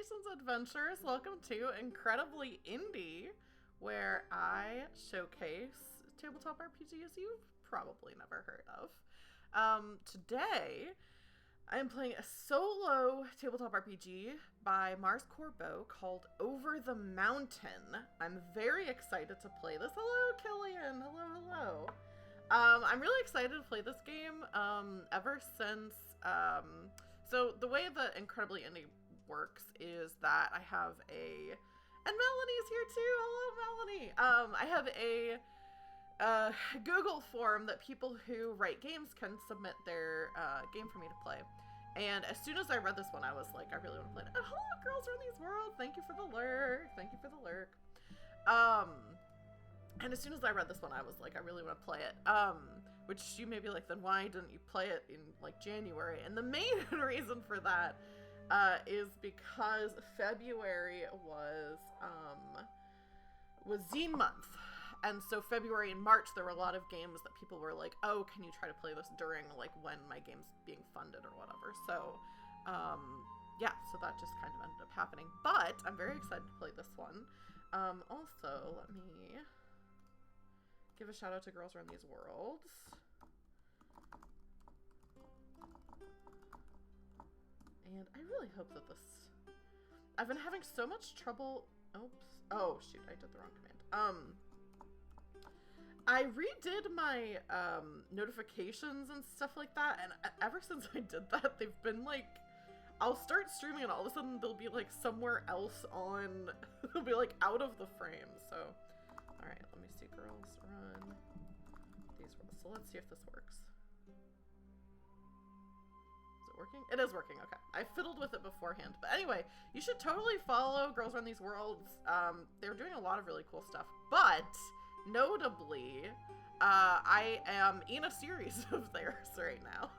Congratulations, adventurers! Welcome to Incredibly Indie, where I showcase tabletop RPGs you've probably never heard of. Today, I am playing a solo tabletop RPG by Marz Corbeau called Over the Mountain. I'm very excited to play this. Hello, Killian! Hello. I'm really excited to play this game, ever since, so the way that Incredibly Indie works is that I have and Melanie's here too! Hello, Melanie! I have a Google form that people who write games can submit their game for me to play. And as soon as I read this one, I was like, I really want to play it. Oh, hello, Girls Run These Worlds! Thank you for the lurk. And as soon as I read this one, I was like, I really want to play it. Which you may be like, then why didn't you play it in like January? And the main reason for that is because February was zine month. And so February and March, there were a lot of games that people were like, oh, can you try to play this during like when my game's being funded or whatever. So, yeah, so that just kind of ended up happening. But I'm very excited to play this one. Also, let me give a shout out to Girls Run These Worlds. And I really hope that this... I've been having so much trouble... Oops. Oh, shoot, I did the wrong command. I redid my notifications and stuff like that, and ever since I did that, they've been like... I'll start streaming and all of a sudden they'll be like somewhere else on... they'll be like out of the frame, so... Alright, let me see. Girls Run These Worlds. So let's see if this works. Is it working? It is working, okay. I fiddled with it beforehand. But anyway, you should totally follow Girls Run These Worlds. They're doing a lot of really cool stuff. But, notably, I am in a series of theirs right now.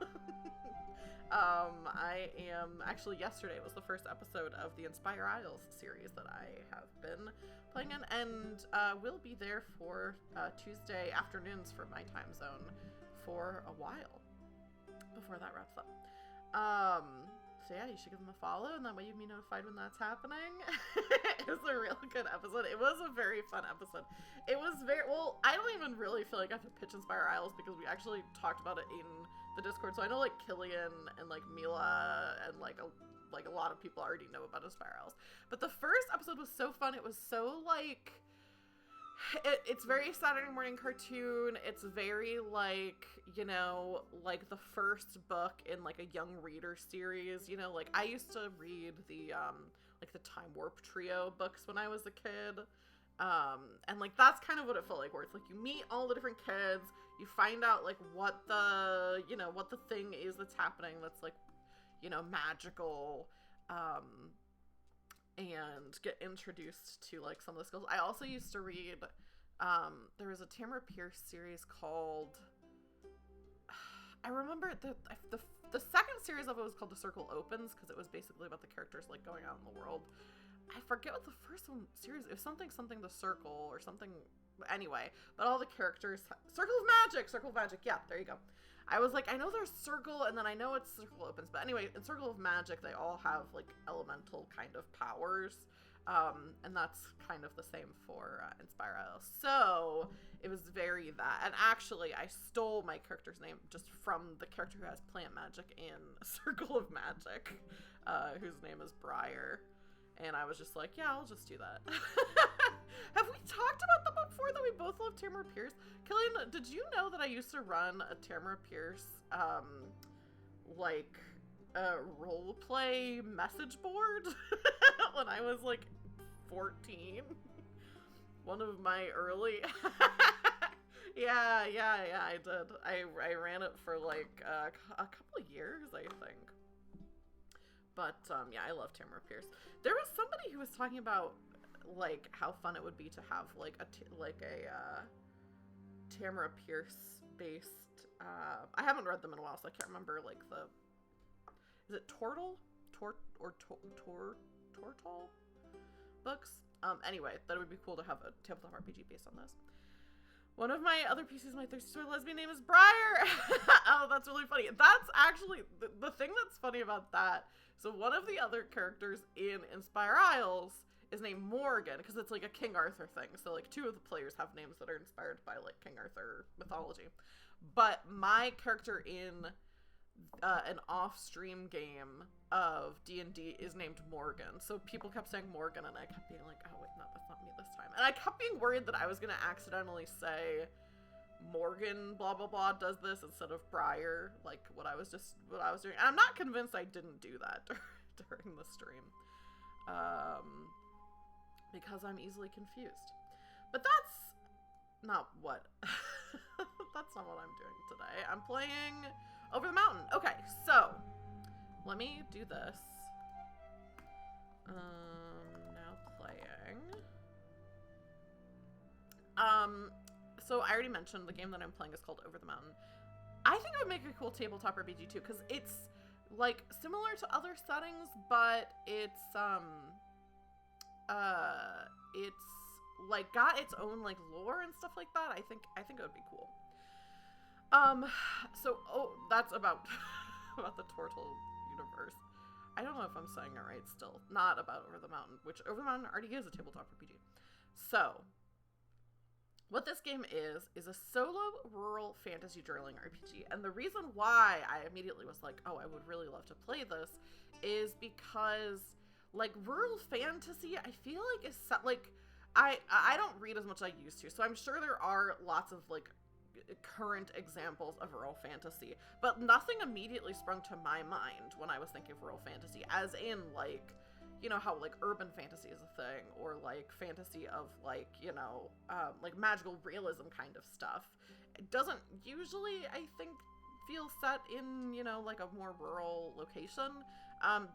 I am, actually yesterday was the first episode of the Inspire Isles series that I have been playing in, and will be there for Tuesday afternoons for my time zone for a while before that wraps up. So yeah, you should give them a follow, and that way you'll be notified when that's happening. It was a real good episode. It was a very fun episode. It was very, well, I don't even really feel like I have to pitch Inspire Isles because we actually talked about it in the Discord. So I know like Killian and like Mila and like a lot of people already know about Inspire Isles. But the first episode was so fun. It was so like, it's very Saturday morning cartoon. It's very like, you know, like the first book in like a young reader series, you know, like I used to read the like the Time Warp Trio books when I was a kid. And like that's kind of what it felt like, where it's like you meet all the different kids, you find out like what the, you know, what the thing is that's happening that's like, you know, magical, and get introduced to like some of the skills. I also used to read, there was a Tamara Pierce series called, I remember the second series of it was called The Circle Opens, because it was basically about the characters like going out in the world. I forget what the first one series, it was something the Circle or something, anyway, but all the characters, Circle of Magic, yeah, there you go. I was like, I know there's Circle, and then I know it's Circle Opens, but anyway, in Circle of Magic, they all have, like, elemental kind of powers, and that's kind of the same for Inspire Isles. So, it was very that, and actually, I stole my character's name just from the character who has plant magic in Circle of Magic, whose name is Briar, and I was just like, yeah, I'll just do that. Have we talked about them before that we both love Tamara Pierce? Killian, did you know that I used to run a Tamara Pierce, like, roleplay message board when I was, like, 14? One of my early... yeah, I did. I ran it for, like, a couple of years, I think. But, yeah, I love Tamara Pierce. There was somebody who was talking about, like, how fun it would be to have, like, a Tamara Pierce-based, I haven't read them in a while, so I can't remember, like, is it Tortle books? Anyway, that would be cool to have a tabletop RPG based on this. One of my other PCs, my thirsty toy lesbian name is Briar. Oh, that's really funny. That's actually, the thing that's funny about that, So one of the other characters in Inspire Isles is named Morgan, because it's like a King Arthur thing. So like 2 of the players have names that are inspired by like King Arthur mythology. But my character in an off-stream game of D&D is named Morgan. So people kept saying Morgan, and I kept being like, oh wait, no, that's not me this time. And I kept being worried that I was going to accidentally say Morgan blah blah blah does this instead of Briar, like what I was doing. And I'm not convinced I didn't do that during the stream. Because I'm easily confused. But that's not what that's not what I'm doing today. I'm playing Over the Mountain. Okay, so let me do this. Now playing. So I already mentioned the game that I'm playing is called Over the Mountain. I think it would make a cool tabletop RPG too, because it's like similar to other settings, but it's like got its own like lore and stuff like that. I think it would be cool. That's about about the Tortle universe. I don't know if I'm saying it right still. Not about Over the Mountain, which Over the Mountain already is a tabletop RPG. So, what this game is a solo rural fantasy journaling RPG. And the reason why I immediately was like, oh, I would really love to play this is because, like, rural fantasy, I feel like is like, I don't read as much as I used to, so I'm sure there are lots of, like, current examples of rural fantasy, but nothing immediately sprung to my mind when I was thinking of rural fantasy, as in, like, you know, how, like, urban fantasy is a thing, or, like, fantasy of, like, you know, like, magical realism kind of stuff. It doesn't usually, I think, feel set in, you know, like, a more rural location.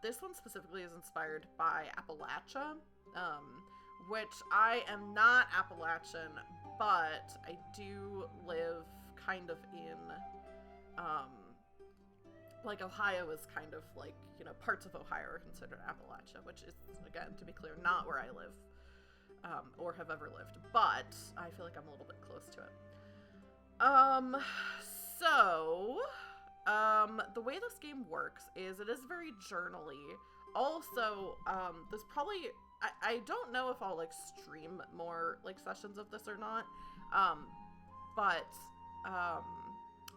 This one specifically is inspired by Appalachia, which I am not Appalachian, but I do live kind of in, like, Ohio is kind of like, you know, parts of Ohio are considered Appalachia, which is, again, to be clear, not where I live, or have ever lived, but I feel like I'm a little bit close to it. The way this game works is it is very journal-y. Also, this probably, I don't know if I'll, like, stream more, like, sessions of this or not, but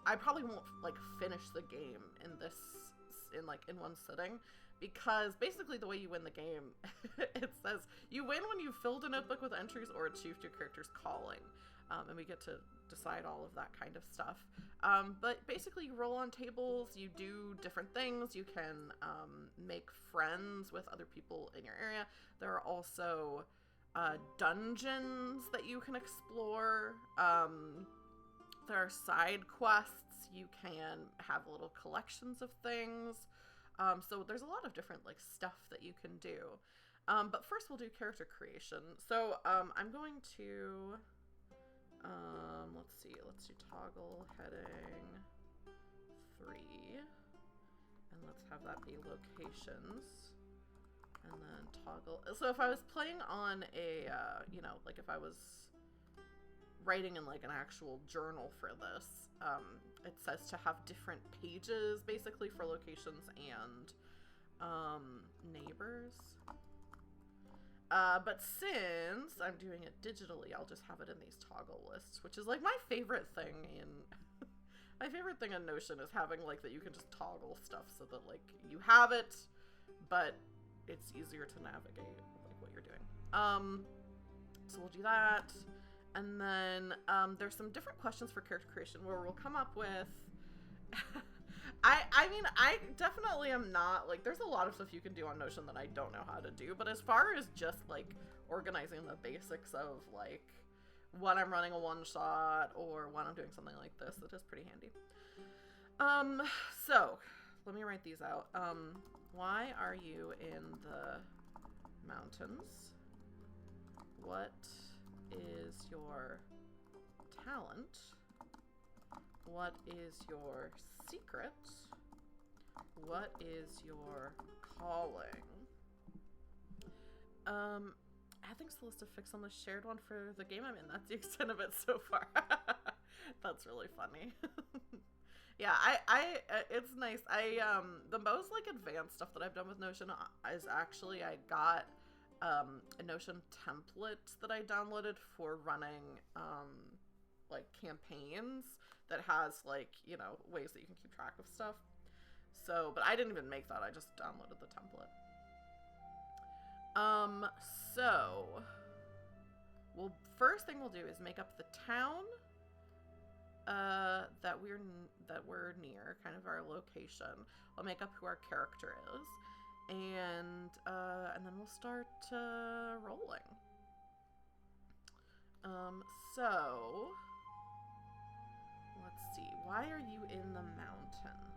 I probably won't, like, finish the game in one sitting, because basically the way you win the game, it says, you win when you've filled a notebook with entries or achieved your character's calling, and we get to decide all of that kind of stuff. But basically you roll on tables, you do different things, you can make friends with other people in your area. There are also dungeons that you can explore. There are side quests, you can have little collections of things. So there's a lot of different, like, stuff that you can do. But first we'll do character creation. So I'm going to... let's do toggle heading 3, and let's have that be locations, and then toggle. So if I was playing on a, you know, like if I was writing in, like, an actual journal for this, it says to have different pages basically for locations and neighbors. But since I'm doing it digitally, I'll just have it in these toggle lists, which is, like, my favorite thing in my favorite thing in Notion is having, like, that you can just toggle stuff so that, like, you have it, but it's easier to navigate, like, what you're doing. So we'll do that, and then there's some different questions for character creation where we'll come up with I mean, I definitely am not, like, there's a lot of stuff you can do on Notion that I don't know how to do, but as far as just, like, organizing the basics of, like, when I'm running a one-shot or when I'm doing something like this, it is pretty handy. So, let me write these out. Why are you in the mountains? What is your talent? What is your secret? What is your calling? Adding Celeste to fix on the shared one for the game I'm in. That's the extent of it so far. That's really funny. Yeah, it's nice. The most like advanced stuff that I've done with Notion is actually I got a Notion template that I downloaded for running like campaigns that has like, you know, ways that you can keep track of stuff. So, but I didn't even make that. I just downloaded the template. So, well, first thing we'll do is make up the town that we're near, kind of our location. I'll make up who our character is, and then we'll start rolling. So let's see. Why are you in the mountains?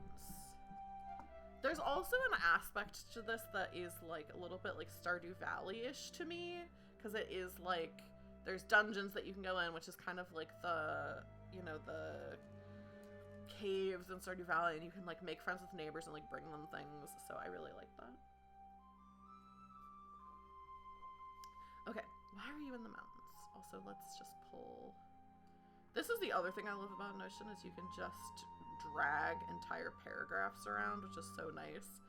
There's also an aspect to this that is like a little bit like Stardew Valley-ish to me, because it is like there's dungeons that you can go in, which is kind of like the, you know, the caves in Stardew Valley, and you can like make friends with neighbors and like bring them things. So I really like that. Okay, why are you in the mountains? Also, let's just pull. This is the other thing I love about Notion, is you can just drag entire paragraphs around, which is so nice.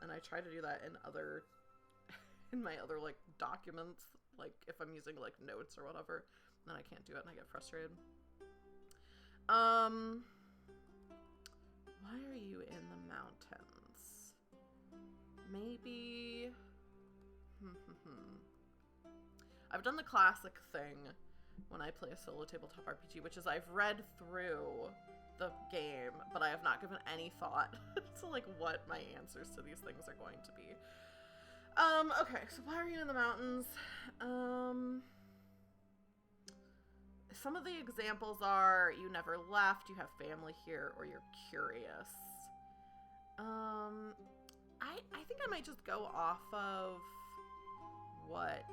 And I try to do that in my other like documents, like if I'm using like notes or whatever, then I can't do it and I get frustrated. Why are you in the mountains? Maybe I've done the classic thing when I play a solo tabletop RPG, which is I've read through the game, but I have not given any thought to like what my answers to these things are going to be. Okay, so why are you in the mountains? Some of the examples are you never left, you have family here, or you're curious. I think I might just go off of what...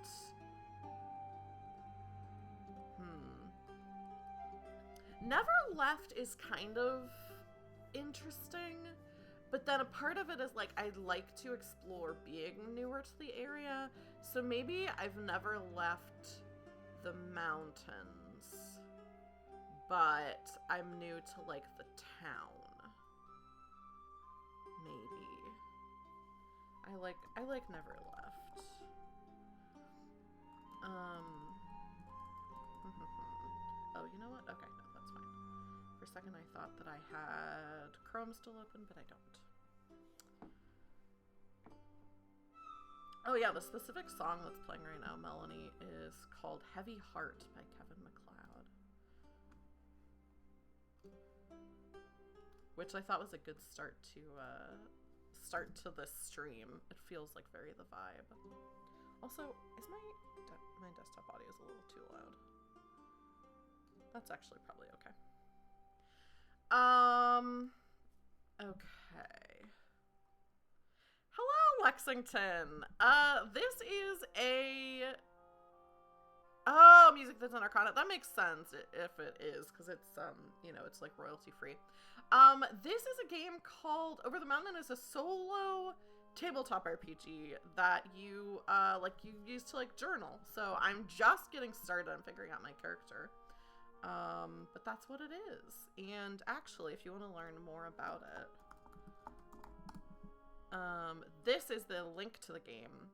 Never left is kind of interesting, but then a part of it is like I'd like to explore being newer to the area, so maybe I've never left the mountains, but I'm new to like the town. Maybe. I like never left. Oh, you know what? Okay, no, that's fine. For a second I thought that I had Chrome still open, but I don't. Oh yeah, the specific song that's playing right now, Melanie, is called Heavy Heart by Kevin MacLeod. Which I thought was a good start to this stream. It feels like very the vibe. Also, is my desktop audio is a little too loud. That's actually probably okay. Okay. Hello, Lexington. This is a... Oh, music that's in Arcana. That makes sense if it is, because it's, you know, it's like royalty free. This is a game called Over the Mountain. Is a solo tabletop RPG that you, you use to, like, journal. So I'm just getting started on figuring out my character. But that's what it is. And actually, if you want to learn more about it, this is the link to the game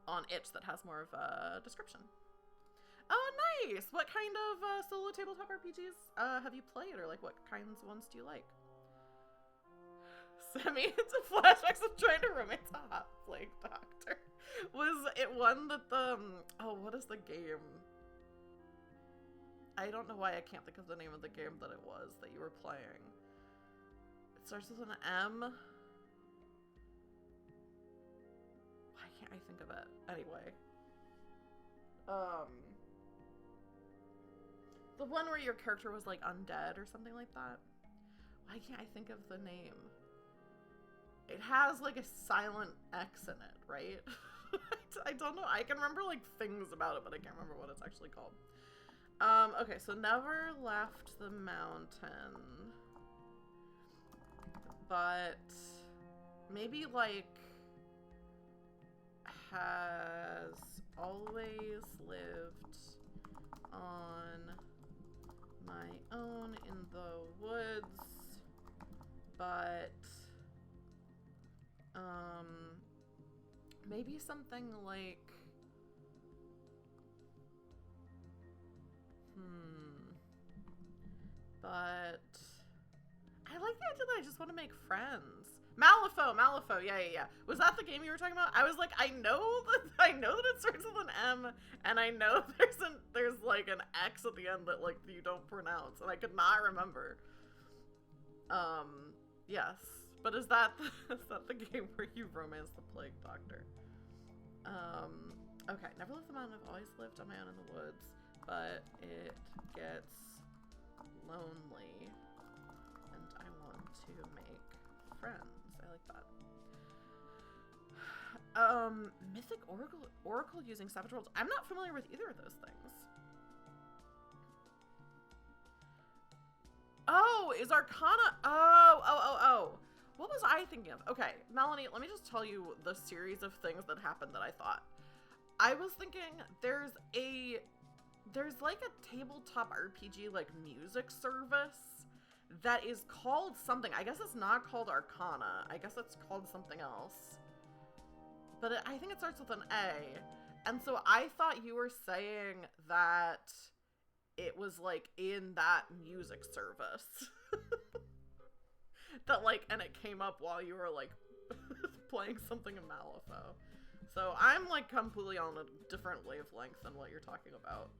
on itch that has more of a description. Oh, nice! What kind of solo tabletop RPGs have you played, or like what kinds of ones do you like? Semi into flashbacks of trying to romance a hot plague doctor. Was it one that the oh, what is the game? I don't know why I can't think of the name of the game that it was that you were playing. It starts with an M. Why can't I think of it? Anyway. The one where your character was like undead or something like that. Why can't I think of the name? It has like a silent X in it, right? I don't know. I can remember like things about it, but I can't remember what it's actually called. Okay, so never left the mountain, but maybe like has always lived on my own in the woods but maybe something like but I like the idea that I just want to make friends. Malifaux, yeah. Was that the game you were talking about? I was like, I know that it starts with an M, and I know there's like an X at the end that like you don't pronounce, and I could not remember. Yes, but is that the game where you romance the plague doctor? Okay, never left the mountain. I've always lived on my own in the woods, but it gets lonely, and I want to make friends. I like that. Mythic Oracle using Savage Worlds. I'm not familiar with either of those things. Oh, is Arcana? Oh. What was I thinking of? Okay, Melanie, let me just tell you the series of things that happened that I thought. I was thinking there's like a tabletop RPG like music service that is called something. I guess it's not called Arcana. I guess it's called something else. But I think it starts with an A. And so I thought you were saying that it was like in that music service. That like, and it came up while you were like playing something in Malifaux. So I'm like completely on a different wavelength than what you're talking about.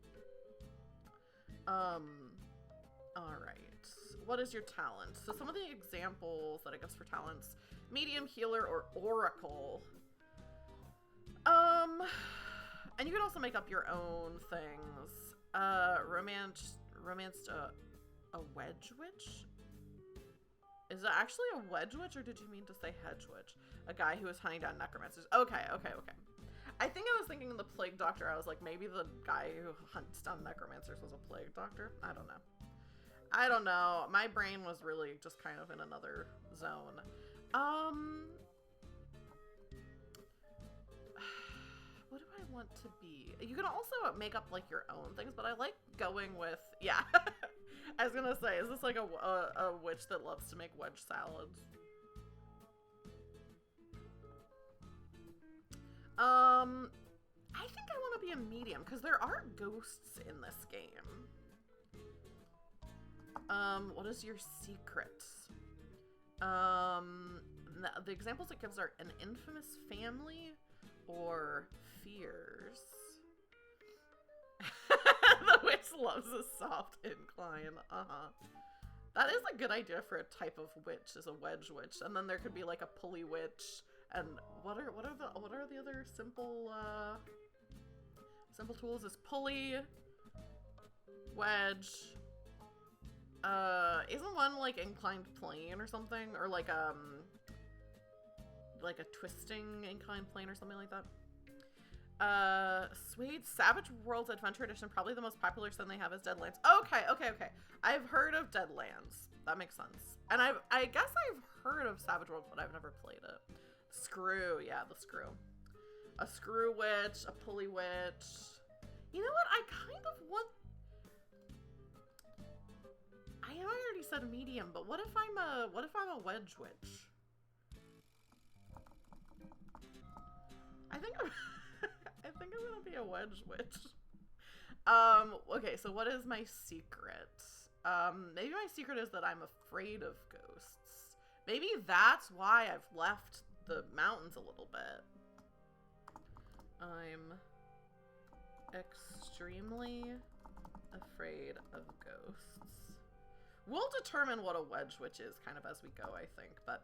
Alright. What is your talent? So some of the examples that I guess for talents, medium, healer, or oracle. And you can also make up your own things. Romanced a wedge witch? Is it actually a wedge witch, or did you mean to say hedge witch? A guy who is hunting down necromancers. Okay. I think I was thinking the plague doctor. I was like, maybe the guy who hunts down necromancers was a plague doctor. I don't know. My brain was really just kind of in another zone. What do I want to be? You can also make up like your own things, but I like going with, yeah. I was gonna say, is this like a witch that loves to make wedge salads? I think I want to be a medium because there are ghosts in this game. What is your secret? The examples it gives are an infamous family or fears. The witch loves a soft incline. That is a good idea for a type of witch, is a wedge witch, and then there could be like a pulley witch. And what are the other simple tools? Is pulley, wedge. Isn't one like inclined plane or something, or like a twisting inclined plane or something like that? Suede Savage Worlds Adventure Edition, probably the most popular sin they have is Deadlands. Okay. I've heard of Deadlands. That makes sense. And I guess I've heard of Savage Worlds, but I've never played it. Screw, yeah, the screw. A screw witch, a pulley witch. You know what? I kind of want... I know I already said medium, but what if I'm a wedge witch? I think I'm gonna be a wedge witch. Okay, so what is my secret? Maybe my secret is that I'm afraid of ghosts. Maybe that's why I've left the mountains a little bit. I'm extremely afraid of ghosts. We'll determine what a wedge witch is kind of as we go, I think. But,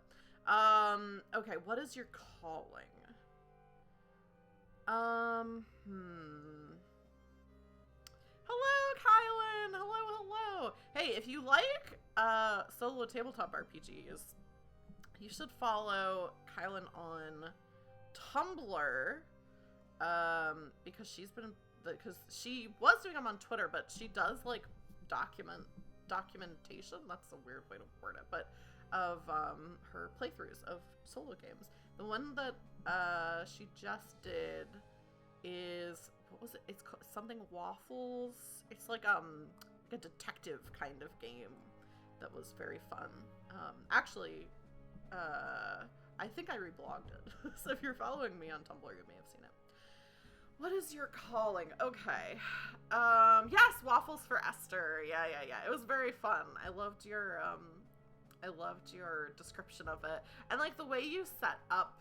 okay, what is your calling? Hello, Kylan! Hello! Hey, if you like, solo tabletop RPGs, you should follow Kylan on Tumblr, because she was doing them on Twitter, but she does, like, documentation, that's a weird way to word it, but of, her playthroughs of solo games. The one that, she just did is, what was it? It's called something Waffles. It's like a detective kind of game that was very fun. Actually, I think I reblogged it. So if you're following me on Tumblr, you may have seen it. What is your calling? Okay. Yes, Waffles for Esther. Yeah. It was very fun. I loved your description of it. And, like, the way you set up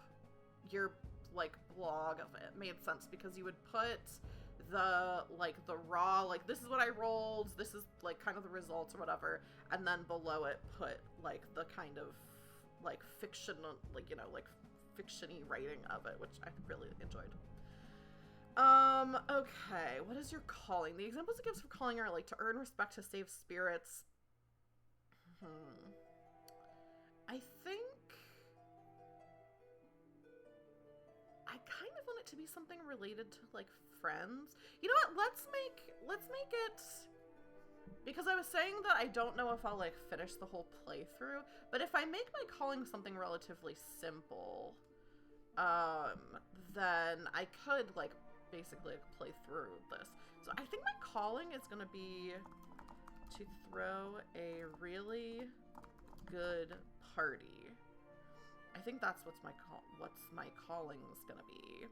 your, like, blog of it made sense, because you would put the raw, like, this is what I rolled, this is, like, kind of the results or whatever, and then below it put, like, the kind of, like, fiction, like, you know, like, fiction-y writing of it, which I really enjoyed. Okay, what is your calling? The examples it gives for calling are, like, to earn respect, to save spirits. I think I kind of want it to be something related to, like, friends. You know what? Let's make it, because I was saying that I don't know if I'll, like, finish the whole playthrough, but if I make my calling something relatively simple, then I could, like, basically play through this. So I think my calling is gonna be to throw a really good party. I think that's what's my calling's gonna be.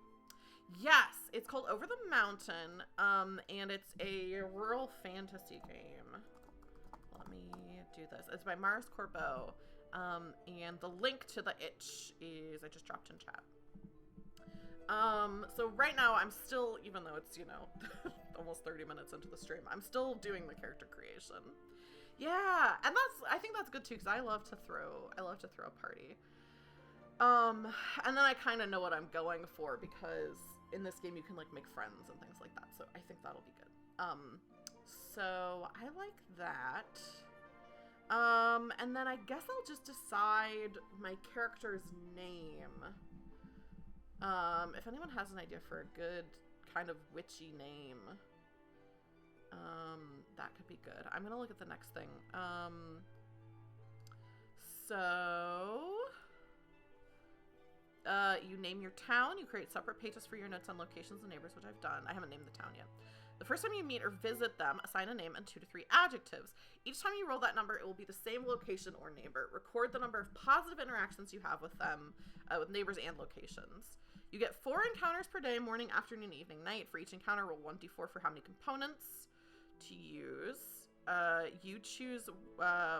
Yes, it's called Over the Mountain, and it's a rural fantasy game. Let me do this. It's by Marz, Corbeau, and the link to the itch is, I just dropped in chat. So right now I'm still, even though it's, you know, almost 30 minutes into the stream, I'm still doing the character creation. Yeah, and I think that's good too, because I love to throw a party. And then I kind of know what I'm going for, because in this game you can, like, make friends and things like that, so I think that'll be good. So I like that. And then I guess I'll just decide my character's name. If anyone has an idea for a good kind of witchy name, that could be good. I'm gonna look at the next thing. You name your town. You create separate pages for your notes on locations and neighbors, which I've done. I haven't named the town yet. The first time you meet or visit them, assign a name and 2 to 3 adjectives. Each time you roll that number, it will be the same location or neighbor. Record the number of positive interactions you have with them, with neighbors and locations. You get 4 encounters per day, morning, afternoon, evening, night. For each encounter, roll 1d4 for how many components to use. You choose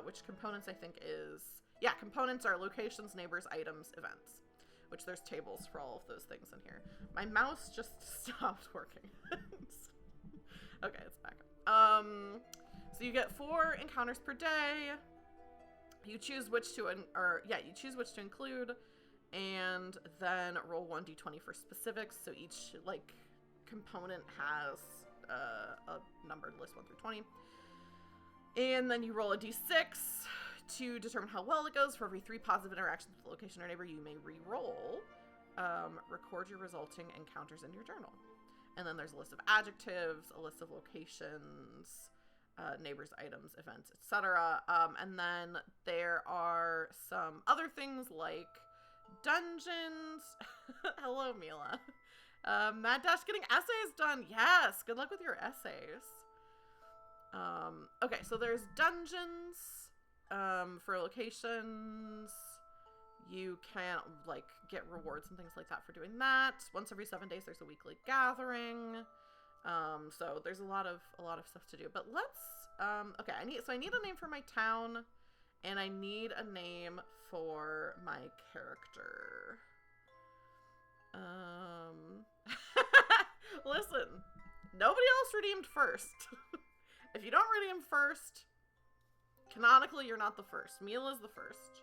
which components I think is... Yeah, components are locations, neighbors, items, events. Which there's tables for all of those things in here. My mouse just stopped working. Okay, it's back. So you get 4 encounters per day. You choose which to include, and then roll 1d20 for specifics. So each, like, component has a numbered list 1 through 20. And then you roll a d6 to determine how well it goes. For every 3 positive interactions with the location or neighbor, you may re-roll. Record your resulting encounters in your journal. And then there's a list of adjectives, a list of locations, neighbors, items, events, etc. And then there are some other things like dungeons. Hello, Mila. Mad Dash getting essays done. Yes, good luck with your essays. Okay, so there's dungeons for locations. You can, like, get rewards and things like that for doing that. Once every 7 days, there's a weekly gathering. So there's a lot of stuff to do. But let's, okay, I need a name for my town, and I need a name for my character. Listen, nobody else redeemed first. If you don't redeem first, canonically, you're not the first. Mila's the first.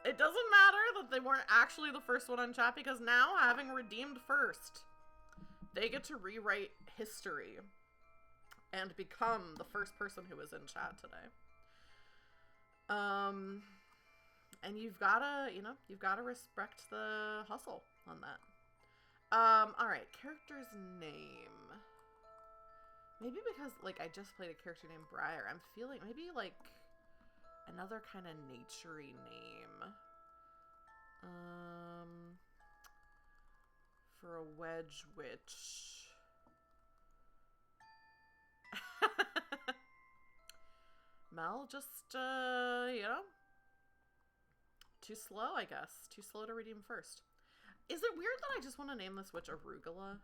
It doesn't matter that they weren't actually the first one on chat, because now, having redeemed first, they get to rewrite history and become the first person who was in chat today. And you've gotta respect the hustle on that. Alright, character's name. Maybe because, like, I just played a character named Briar, I'm feeling maybe, like, another kind of nature-y name. For a wedge witch. Mel just, too slow, I guess. Too slow to redeem first. Is it weird that I just want to name this witch Arugula?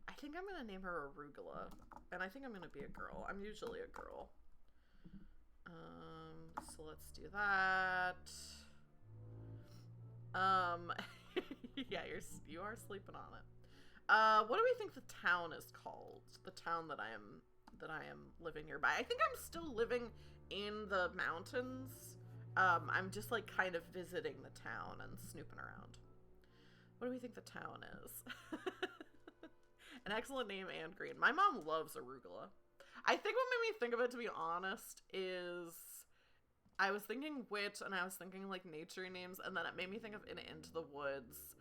I think I'm going to name her Arugula. And I think I'm going to be a girl. I'm usually a girl. So let's do that. Yeah, you are sleeping on it. What do we think the town is called? The town that I am living nearby. I think I'm still living in the mountains. I'm just like kind of visiting the town and snooping around. What do we think the town is? An excellent name and green. My mom loves arugula. I think what made me think of it, to be honest, is I was thinking witch and I was thinking like nature names, and then it made me think of in Into the Woods.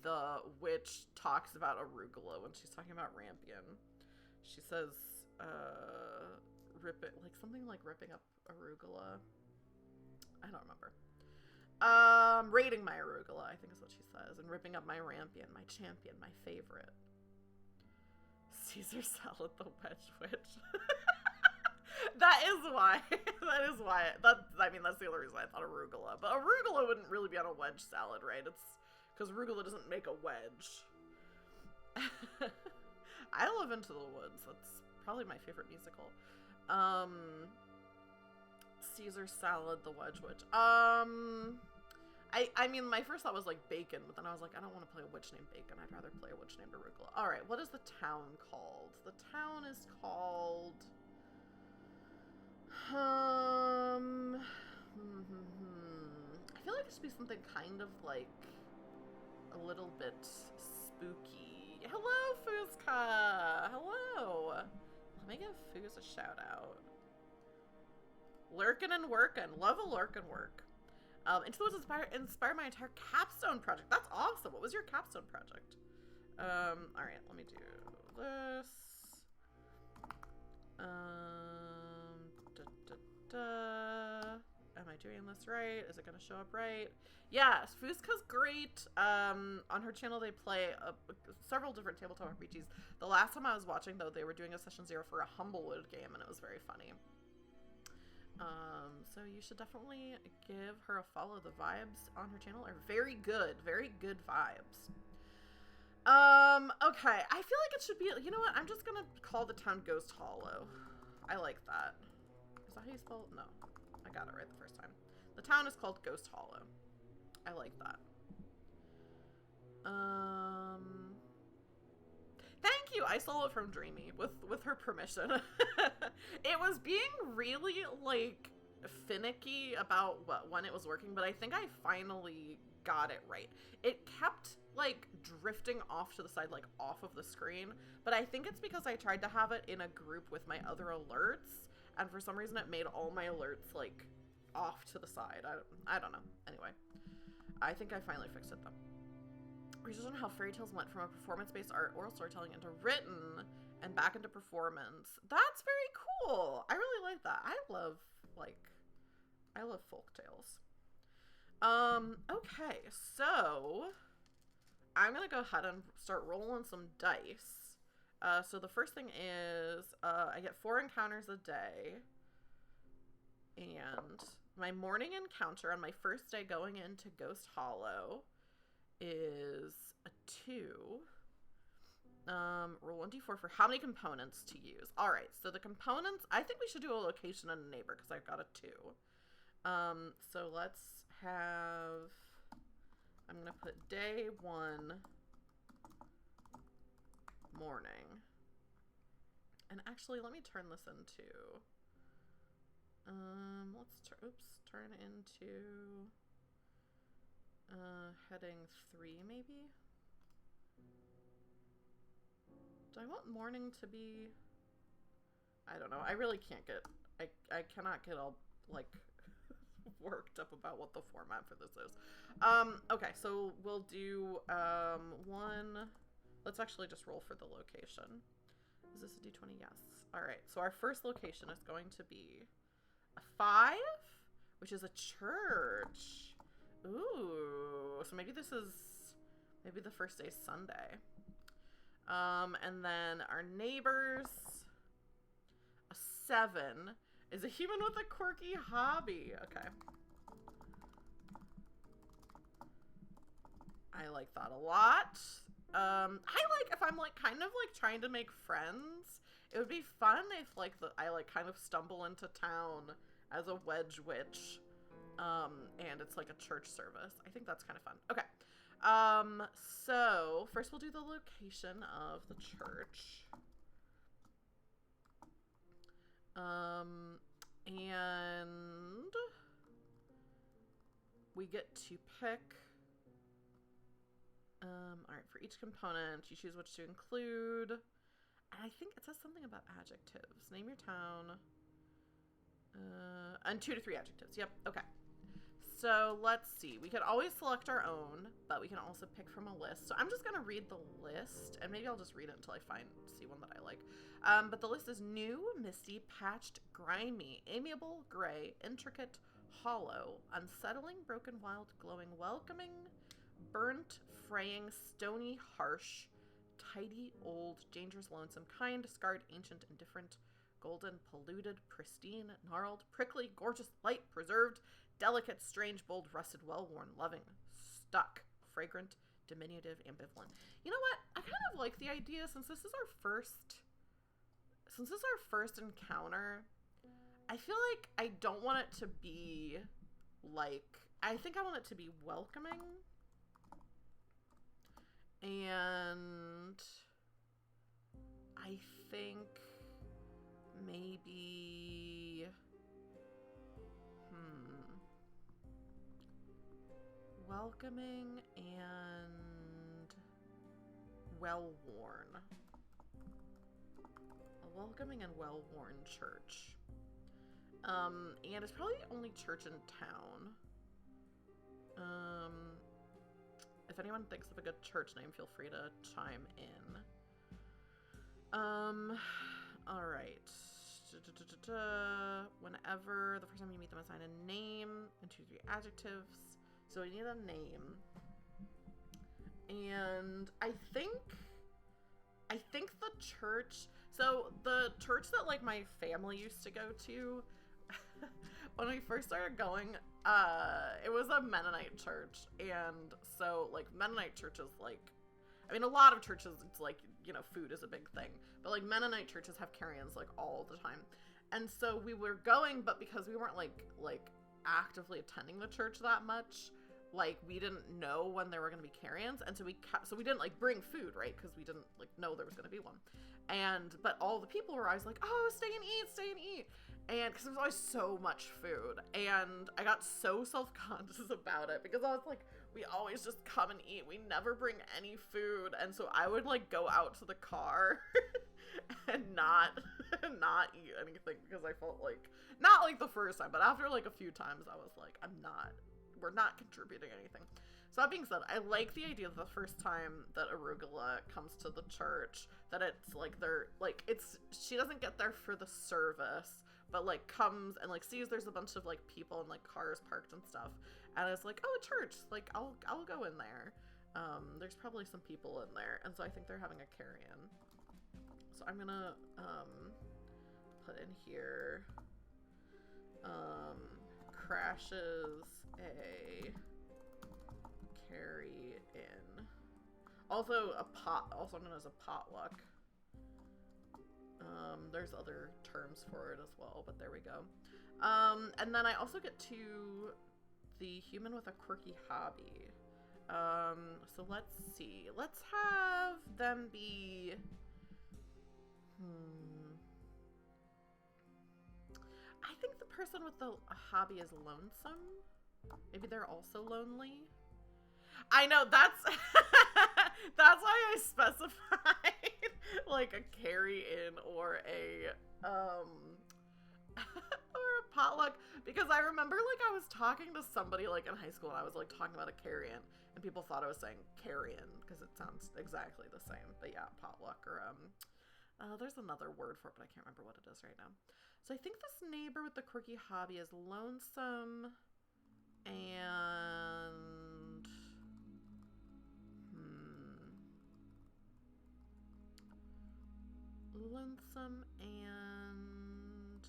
The witch talks about arugula when she's talking about Rampion. She says, rip it, like something like ripping up arugula. I don't remember. Raiding my arugula, I think is what she says, and ripping up my Rampion, my champion, my favorite. Caesar salad, the wedge witch. That is why. That's the only reason I thought arugula. But arugula wouldn't really be on a wedge salad, right? It's because arugula doesn't make a wedge. I love Into the Woods. That's probably my favorite musical. Caesar salad, the wedge witch. I mean, my first thought was like bacon, but then I was like, I don't want to play a witch named Bacon. I'd rather play a witch named Arugula. All right, what is the town called? The town is called. I feel like it should be something kind of like a little bit spooky. Hello, Fuzka. Hello. Let me give Fuz a shout out. Lurkin' and workin'. Love a lurkin' work. Into the Woods inspired my entire capstone project. That's awesome. What was your capstone project? Alright, let me do this. Am I doing this right? Is it going to show up right? Yes, Fuzka's great. On her channel, they play several different tabletop RPGs. The last time I was watching, though, they were doing a session 0 for a Humblewood game, and it was very funny. So you should definitely give her a follow. The vibes on her channel are very good vibes. Okay, I feel like it should be, you know what, I'm just gonna call the town Ghost Hollow. I like that. Is that how you spell it? No, I got it right the first time. The town is called Ghost Hollow. I like that. Thank you! I stole it from Dreamy, with her permission. It was being really, like, finicky about when it was working, but I think I finally got it right. It kept, like, drifting off to the side, like, off of the screen, but I think it's because I tried to have it in a group with my other alerts, and for some reason it made all my alerts, like, off to the side. I don't know. Anyway, I think I finally fixed it, though. Research on how fairy tales went from a performance-based art oral storytelling into written and back into performance. That's very cool. I really like that. I love folk tales. Okay, so I'm gonna go ahead and start rolling some dice. So the first thing is I get 4 encounters a day, and my morning encounter on my first day going into Ghost Hollow is a 2. Roll 1d4 for how many components to use. Alright, so the components, I think we should do a location and a neighbor because I've got a 2. So let's have, I'm going to put day 1 morning. And actually, let me turn this into, turn into heading 3 maybe? Do I want morning to be, I don't know. I really can't get, I cannot get all, like, worked up about what the format for this is. Okay, so we'll do, 1, let's actually just roll for the location. Is this a d20? Yes. Alright, so our first location is going to be a 5, which is a church. Ooh, so maybe maybe the first day is Sunday. And then our neighbors, a 7, Is a human with a quirky hobby. Okay. I like that a lot. I like if I'm like kind of like trying to make friends. It would be fun if like I like kind of stumble into town as a wedge witch, and it's like a church service. I think that's kind of fun. Okay. So first we'll do the location of the church. And we get to pick. Alright, for each component, you choose which to include. And I think it says something about adjectives. Name your town. And 2 to 3 adjectives. Yep, okay. So let's see. We could always select our own, but we can also pick from a list. So I'm just going to read the list, and maybe I'll just read it until I see one that I like. But the list is new, misty, patched, grimy, amiable, gray, intricate, hollow, unsettling, broken, wild, glowing, welcoming, burnt, fraying, stony, harsh, tidy, old, dangerous, lonesome, kind, scarred, ancient, indifferent, golden, polluted, pristine, gnarled, prickly, gorgeous, light, preserved, delicate, strange, bold, rusted, well-worn, loving, stuck, fragrant, diminutive, ambivalent. You know what? I kind of like the idea, since this is our first encounter, I feel like I don't want it to be like, I think I want it to be welcoming. And I think maybe, welcoming and well-worn. A welcoming and well-worn church. And it's probably the only church in town. If anyone thinks of a good church name, feel free to chime in. Alright. Whenever, the first time you meet them, assign a name and 2 to 3 adjectives. So we need a name. And I think the church, so the church that like my family used to go to, when we first started going, it was a Mennonite church. And so like Mennonite churches, like, I mean, a lot of churches, it's like, you know, food is a big thing, but like Mennonite churches have carry-ins like all the time. And so we were going, but because we weren't like actively attending the church that much, like we didn't know when there were going to be carry-ins. And so we didn't like bring food, right? Because we didn't like know there was going to be one. But all the people were always like, oh, stay and eat. And because there was always so much food, and I got so self-conscious about it because I was like, we always just come and eat. We never bring any food. And so I would like go out to the car and not eat anything because I felt like, not like the first time, but after like a few times I was like, we're not contributing anything. So that being said, I like the idea that the first time that Arugula comes to the church, that it's like she doesn't get there for the service, but like comes and like sees there's a bunch of like people and like cars parked and stuff, and it's like, oh, a church, like I'll go in there. There's probably some people in there, and so I think they're having a carry-in. So I'm gonna put in here crashes a carry-in. Also known as a potluck. There's other terms for it as well, but there we go. And then I also get to the human with a quirky hobby. So let's see. Let's have them be... I think the person with the hobby is lonesome. Maybe they're also lonely. I know, that's that's why I specified like a carry-in or a potluck, because I remember like I was talking to somebody like in high school and I was like talking about a carry-in and people thought I was saying carry-in because it sounds exactly the same. But yeah, potluck, or there's another word for it, but I can't remember what it is right now. So I think this neighbor with the quirky hobby is lonesome and lonesome and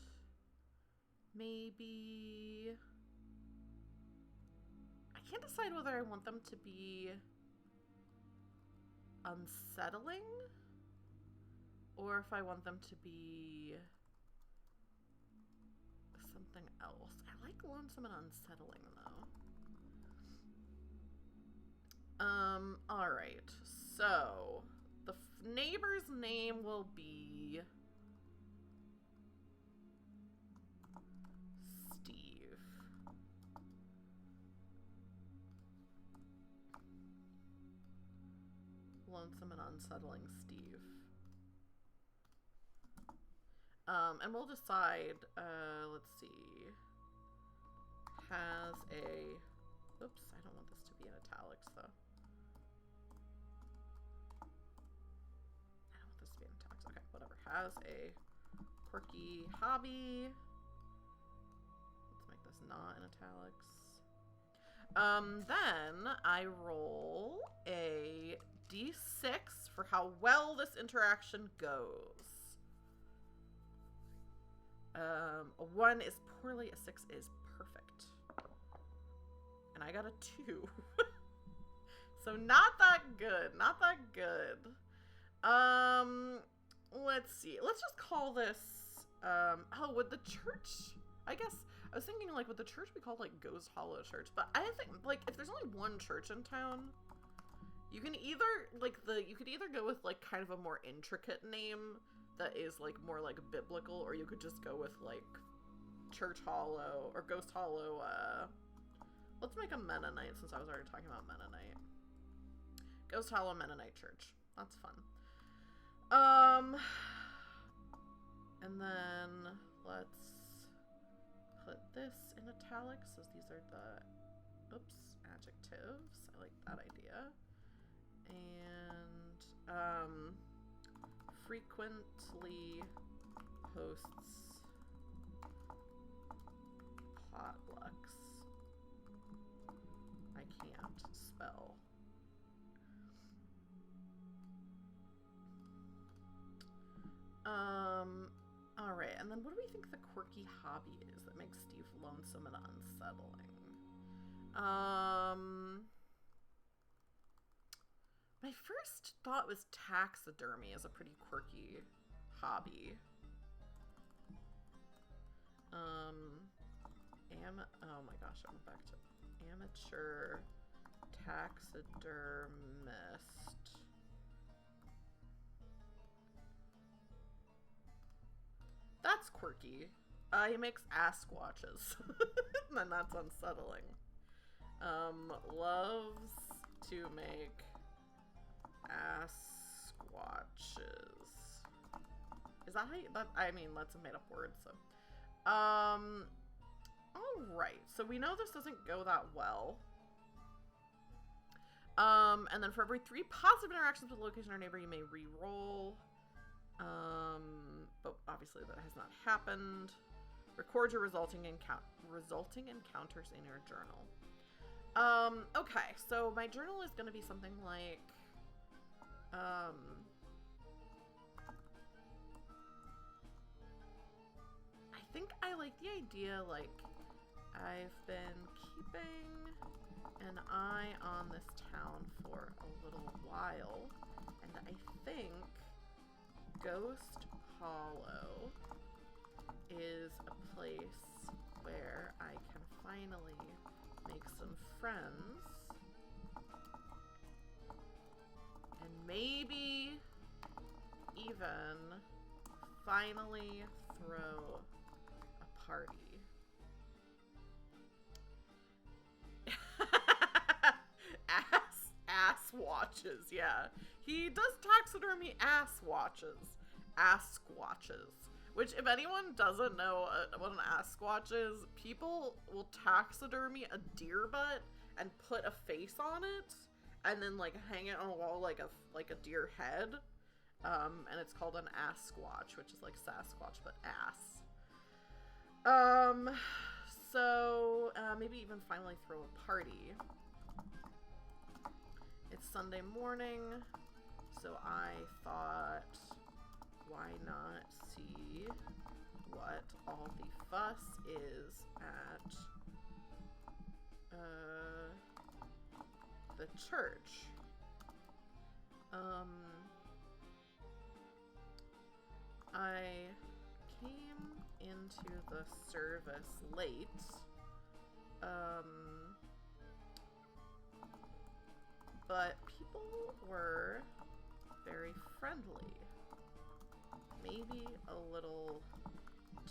maybe... I can't decide whether I want them to be unsettling or if I want them to be something else. I like lonesome and unsettling, though. Alright. So, the neighbor's name will be Steve. Lonesome and unsettling Steve. And we'll decide, let's see, has a, oops, I don't want this to be in italics, though. I don't want this to be in italics, okay, whatever. Has a quirky hobby. Let's make this not in italics. Then I roll a d6 for how well this interaction goes. A 1 is poorly, a 6 is perfect. And I got a 2. So not that good, not that good. Let's see. Let's just call this, oh, would the church, I guess, I was thinking, like, would the church be called, like, Ghost Hollow Church? But I think, like, if there's only one church in town, you can either, like, you could either go with, like, kind of a more intricate name that is, like, more, like, biblical, or you could just go with, like, Church Hollow, or Ghost Hollow, let's make a Mennonite, since I was already talking about Mennonite. Ghost Hollow Mennonite Church. That's fun. And then, let's put this in italics, as these are the, oops, adjectives. I like that idea. And, frequently hosts potlucks. I can't spell. Alright, and then what do we think the quirky hobby is that makes Steve lonesome and unsettling? My first thought was taxidermy as a pretty quirky hobby. Oh my gosh, I went back to amateur taxidermist. That's quirky. He makes ass squatches. And that's unsettling. Loves to make ass squatches. Is that how you, that, I mean, that's a made up word, so. Alright, so we know this doesn't go that well. And then for every 3 positive interactions with a location or neighbor, you may re-roll. But obviously that has not happened. Record your resulting encounters in your journal. Okay, so my journal is going to be something like, I think I like the idea, like, I've been keeping an eye on this town for a little while, and I think Ghost Hollow is a place where I can finally make some friends and maybe even finally throw a party. Ass watches, yeah. He does taxidermy ass watches. Ass squatches. Which, if anyone doesn't know what an ass squatch is, people will taxidermy a deer butt and put a face on it, and then, like, hang it on a wall like a deer head. And it's called an ass squatch, which is like Sasquatch, but ass. So, maybe even finally throw a party. It's Sunday morning, so I thought, why not see what all the fuss is at the church. I came into the service late. But people were very friendly. Maybe a little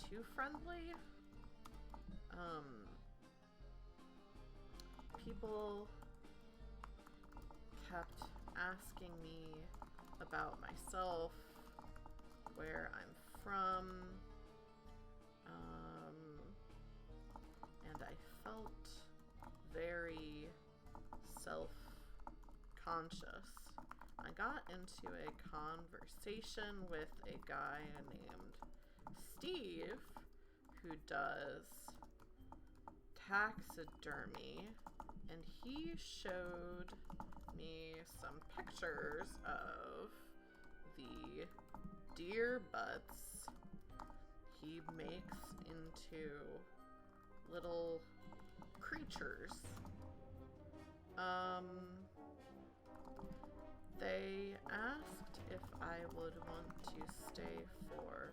too friendly. People kept asking me about myself, where I'm from, and I felt very self-conscious. I got into a conversation with a guy named Steve who does taxidermy, and he showed me some pictures of the deer butts he makes into little creatures. They asked if I would want to stay for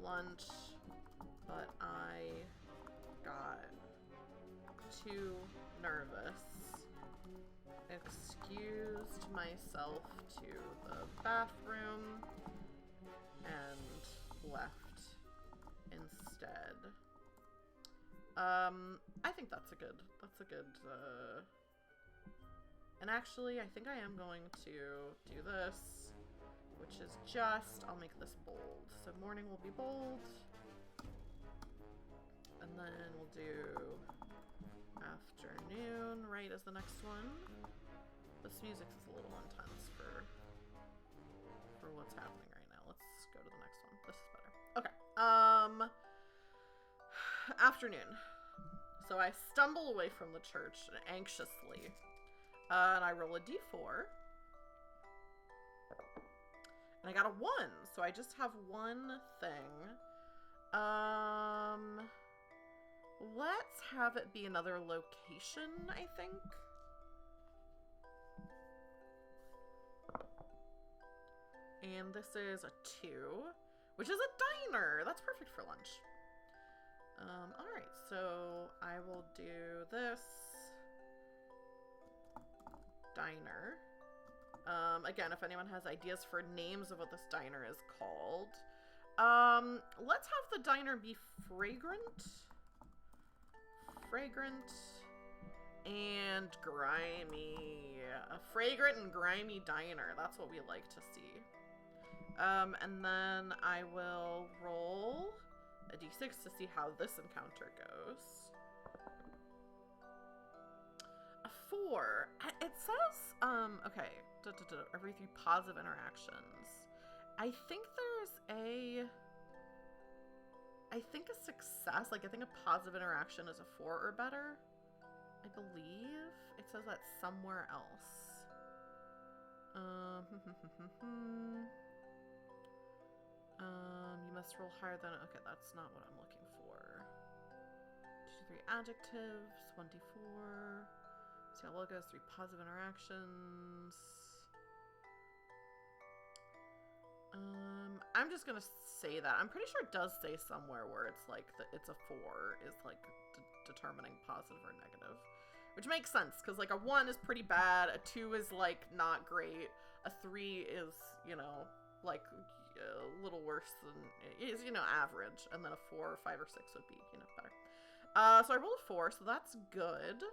lunch, but I got too nervous, excused myself to the bathroom, and left instead. I think that's a good, and actually, I think I am going to do this, which is just, I'll make this bold. So morning will be bold, and then we'll do afternoon right as the next one. This music is a little intense for what's happening right now. Let's go to the next one. This is better. Okay. Afternoon. So I stumble away from the church anxiously. And I roll a d4. And I got a 1, so I just have one thing. Let's have it be another location, I think. And this is a 2, which is a diner. That's perfect for lunch. Alright, so I will do this diner. Again, if anyone has ideas for names of what this diner is called. Let's have the diner be fragrant. Fragrant and grimy. A fragrant and grimy diner. That's what we like to see. And then I will roll a d6 to see how this encounter goes. A 4. It says, okay, every 3 positive interactions. I think a success, like I think a positive interaction is a 4 or better. I believe it says that somewhere else. You must roll higher than, okay, that's not what I'm looking for. 2, 3 adjectives, 1d4. See how well it goes, 3 positive interactions. I'm just gonna say that. I'm pretty sure it does say somewhere where it's like, it's a 4 is like determining positive or negative. Which makes sense, because like a 1 is pretty bad, a 2 is like not great, a 3 is, you know, like a little worse than, is, you know, average, and then a 4 or 5 or 6 would be, you know, better. So I rolled a 4, so that's good.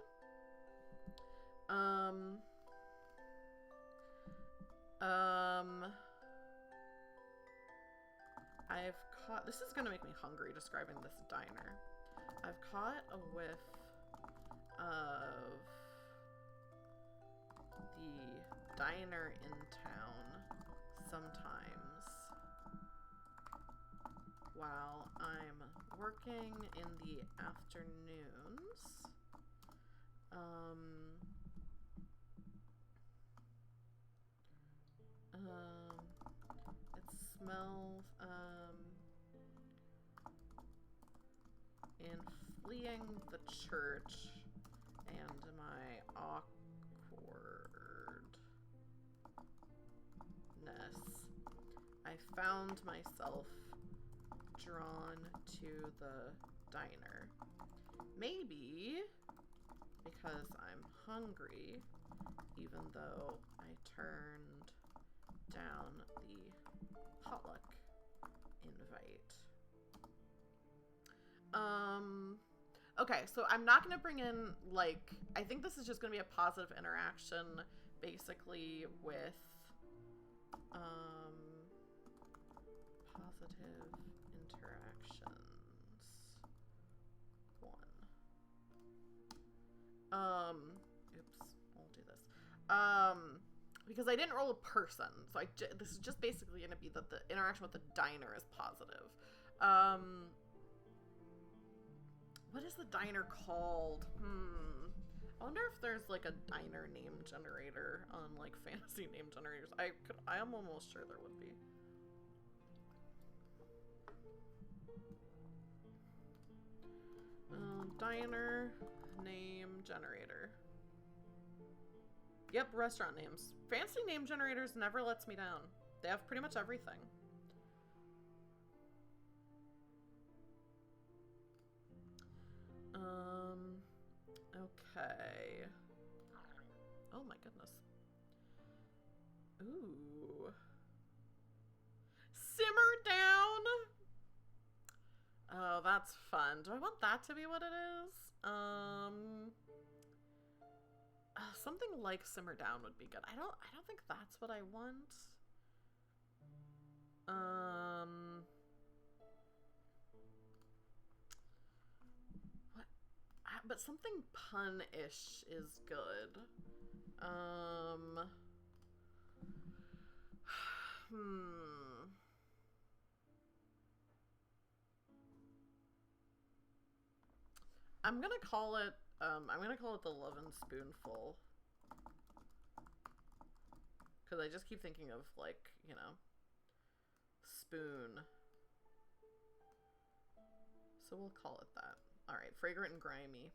I've caught, this is gonna make me hungry describing this diner. I've caught a whiff of the diner in town sometimes while I'm working in the afternoons. It smells, in fleeing the church and my awkwardness, I found myself drawn to the diner. Maybe because I'm hungry, even though I turned down the potluck invite. Okay, so I'm not going to bring in, like, I think this is just going to be a positive interaction, basically, with, positive interactions. 1. Oops, I'll do this. Because I didn't roll a person, so this is just basically going to be that the interaction with the diner is positive. What is the diner called? I wonder if there's like a diner name generator on like fantasy name generators. I am almost sure there would be. Diner name generator. Yep, restaurant names. Fancy name generators never lets me down. They have pretty much everything. Okay. Oh my goodness. Ooh. Simmer down? Oh, that's fun. Do I want that to be what it is? Something like simmer down would be good. I don't think that's what I want. What? But something pun-ish is good. I'm gonna call it the Lovin' Spoonful. Because I just keep thinking of, like, you know, spoon. So we'll call it that. Alright, fragrant and grimy.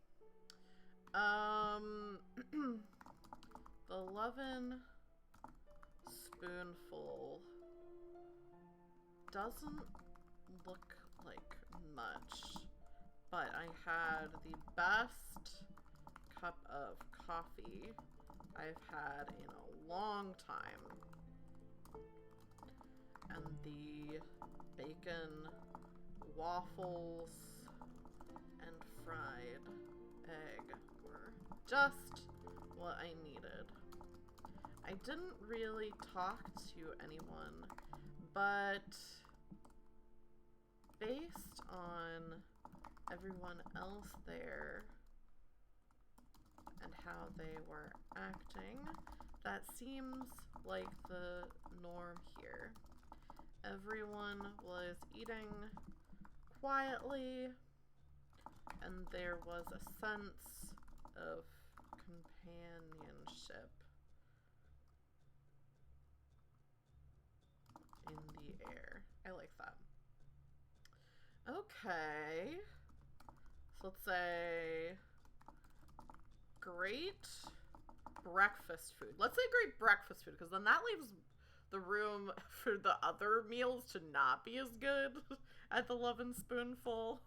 The Lovin' Spoonful doesn't look like much, but I had the best cup of coffee I've had in a long time, and the bacon waffles and fried egg were just what I needed. I didn't really talk to anyone, but based on everyone else there and how they were acting, that seems like the norm here. Everyone was eating quietly, and there was a sense of companionship in the air. I like that. Okay. So let's say great breakfast food. Let's say great breakfast food, because then that leaves the room for the other meals to not be as good at the Lovin' Spoonful,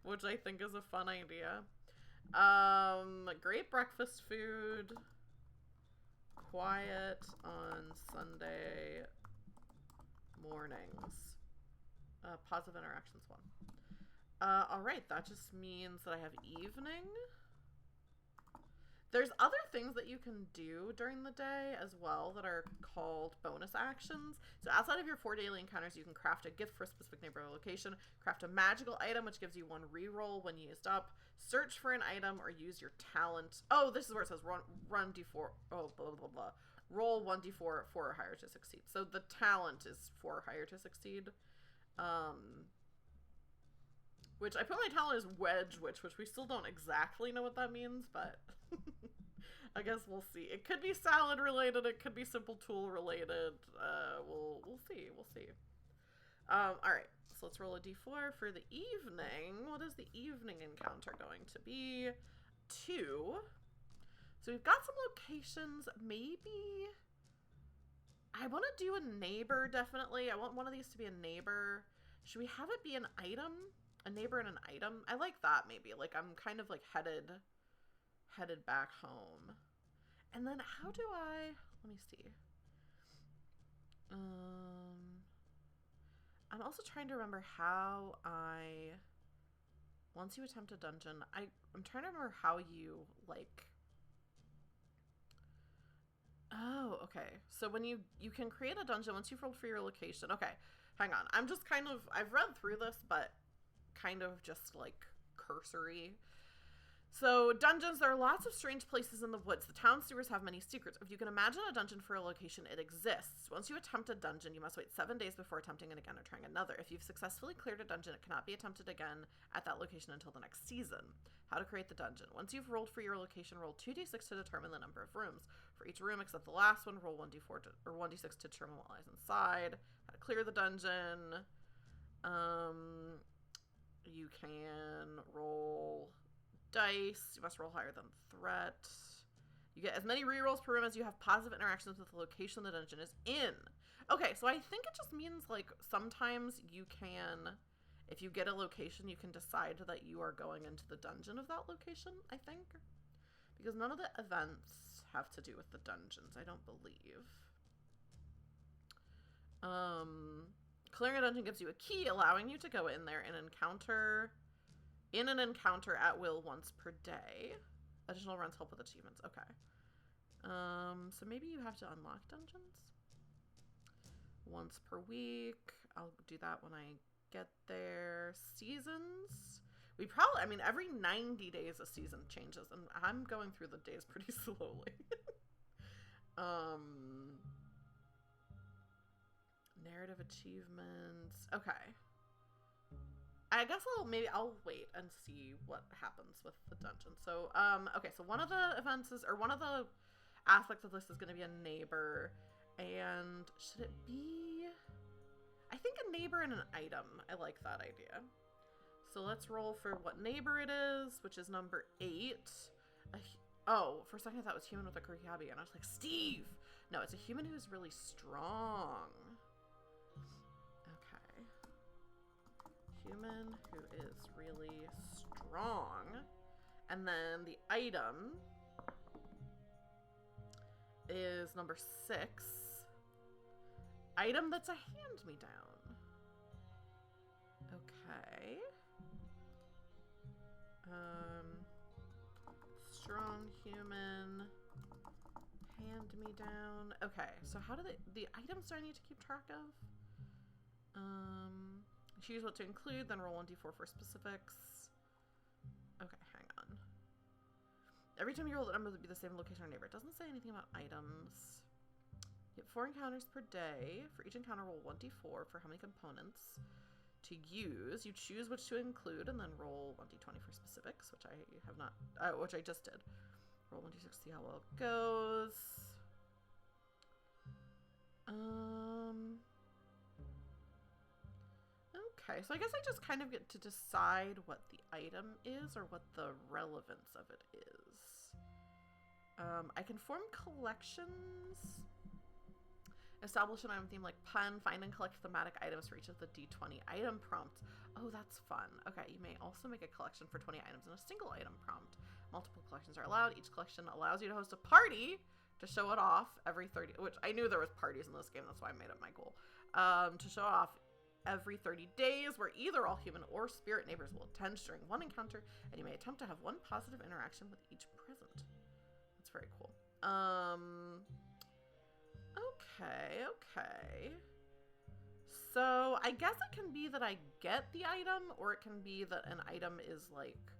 which I think is a fun idea. Great breakfast food. Quiet on Sunday mornings. Positive interactions 1. Alright, that just means that I have evening. There's other things that you can do during the day as well that are called bonus actions. So outside of your 4 daily encounters, you can craft a gift for a specific neighborhood location, craft a magical item which gives you 1 reroll when used up, search for an item, or use your talent. Oh, this is where it says run d4. Oh, blah, blah, blah. Roll 1d4 4 or higher to succeed. So the talent is 4 or higher to succeed. Which I put my talent as Wedge Witch, which we still don't exactly know what that means, but I guess we'll see. It could be salad related, it could be simple tool related. We'll see. Alright, so let's roll a d4 for the evening. What is the evening encounter going to be? 2. So we've got some locations. Maybe I want to do a neighbor, definitely. I want one of these to be a neighbor. Should we have it be an item? A neighbor and an item? I like that, maybe. Like, I'm kind of, like, headed back home. And then how do I... Let me see. I'm also trying to remember how I... Once you attempt a dungeon, I'm trying to remember how you, like... Oh, okay. So when you can create a dungeon once you've rolled for your location. Okay, hang on. I'm just kind of... I've read through this, but kind of just, like, cursory. So, dungeons, there are lots of strange places in the woods. The town sewers have many secrets. If you can imagine a dungeon for a location, it exists. Once you attempt a dungeon, you must wait 7 days before attempting it again or trying another. If you've successfully cleared a dungeon, it cannot be attempted again at that location until the next season. How to create the dungeon. Once you've rolled for your location, roll 2d6 to determine the number of rooms. For each room except the last one, roll 1d6 to determine what lies inside. How to clear the dungeon. You can roll... dice. You must roll higher than threat. You get as many rerolls per room as you have positive interactions with the location the dungeon is in. Okay, so I think it just means, like, sometimes you can, if you get a location, you can decide that you are going into the dungeon of that location, I think. Because none of the events have to do with the dungeons, I don't believe. Clearing a dungeon gives you a key, allowing you to go in there and encounter... in an encounter at will once per day. Additional runs help with achievements. Okay. So maybe you have to unlock dungeons once per week. I'll do that when I get there. Seasons. We probably, I mean, every 90 days a season changes, and I'm going through the days pretty slowly. Narrative achievements. Okay. I guess I'll wait and see what happens with the dungeon. So, okay, so one of the events is, or one of the aspects of this is going to be a neighbor, and should it be, I think a neighbor and an item. I like that idea. So let's roll for what neighbor it is, which is number 8. Oh, for a second I thought it was human with a kurihabi, and I was like, Steve! No, it's a human who's really strong. Human who is really strong. And then the item is number 6. Item that's a hand-me-down. Okay. Strong human. Hand-me-down. Okay, so how do the items do I need to keep track of? Choose what to include, then roll 1d4 for specifics. Okay, hang on. Every time you roll the number, it would be the same location or neighbor. It doesn't say anything about items. You have 4 encounters per day. For each encounter, roll 1d4 for how many components to use. You choose which to include, and then roll 1d20 for specifics, which I have not, which I just did. Roll 1d6, see how well it goes. Okay, so I guess I just kind of get to decide what the item is or what the relevance of it is. I can form collections. Establish an item theme like pun. Find and collect thematic items for each of the D20 item prompts. Oh, that's fun. Okay, you may also make a collection for 20 items in a single item prompt. Multiple collections are allowed. Each collection allows you to host a party to show it off every 30, which I knew there was parties in this game, that's why I made it my goal. To show off every 30 days, where either all human or spirit neighbors will attend during one encounter, and you may attempt to have one positive interaction with each present. That's very cool. Okay. So I guess it can be that I get the item, or it can be that an item is like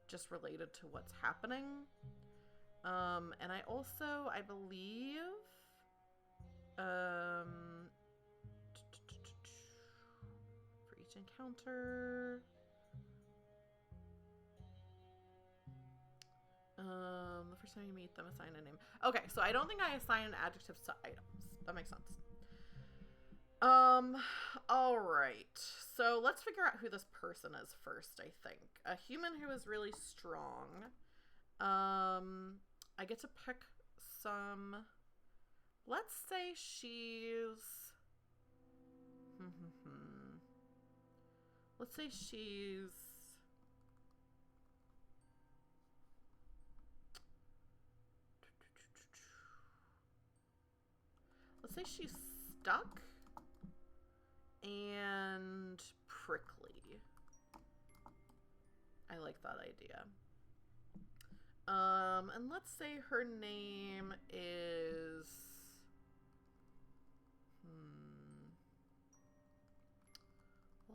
just related to what's happening. And I also, I believe, for each encounter, the first time you meet them, assign a name. Okay, so I don't think I assign adjectives to items. That makes sense. Um, all right. So let's figure out who this person is first, I think. A human who is really strong. I get to pick some... Let's say she's... Let's say she's... Let's say she's stuck and prickly. I like that idea. And let's say her name is...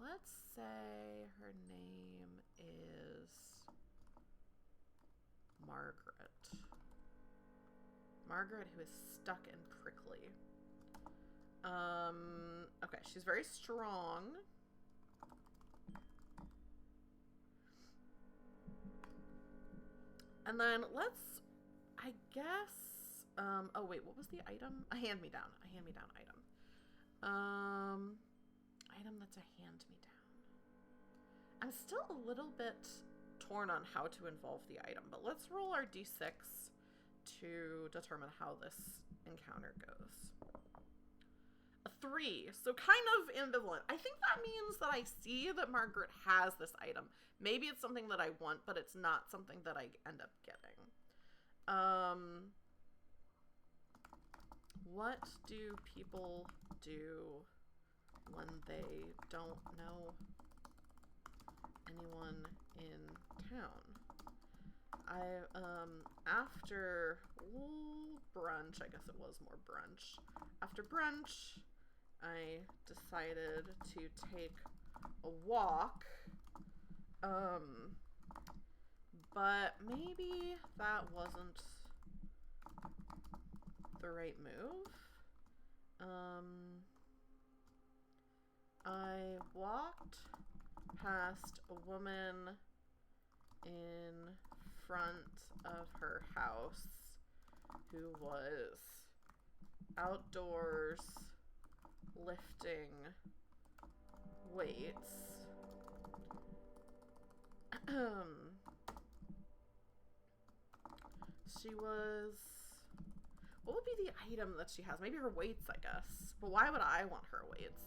Let's say her name is Margaret. Margaret, who is stuck and prickly. Okay, she's very strong. And then let's, I guess, oh wait, what was the item? A hand-me-down item. Item that's a hand-me-down. I'm still a little bit torn on how to involve the item, but let's roll our d6 to determine how this encounter goes. A 3, so kind of ambivalent. I think that means that I see that Margaret has this item. Maybe it's something that I want, but it's not something that I end up getting. What do people do when they don't know anyone in town? After brunch, I guess it was more brunch. After brunch, I decided to take a walk. But maybe that wasn't the right move. I walked past a woman in front of her house who was outdoors lifting weights. She was... What would be the item that she has? Maybe her weights, I guess. But why would I want her weights?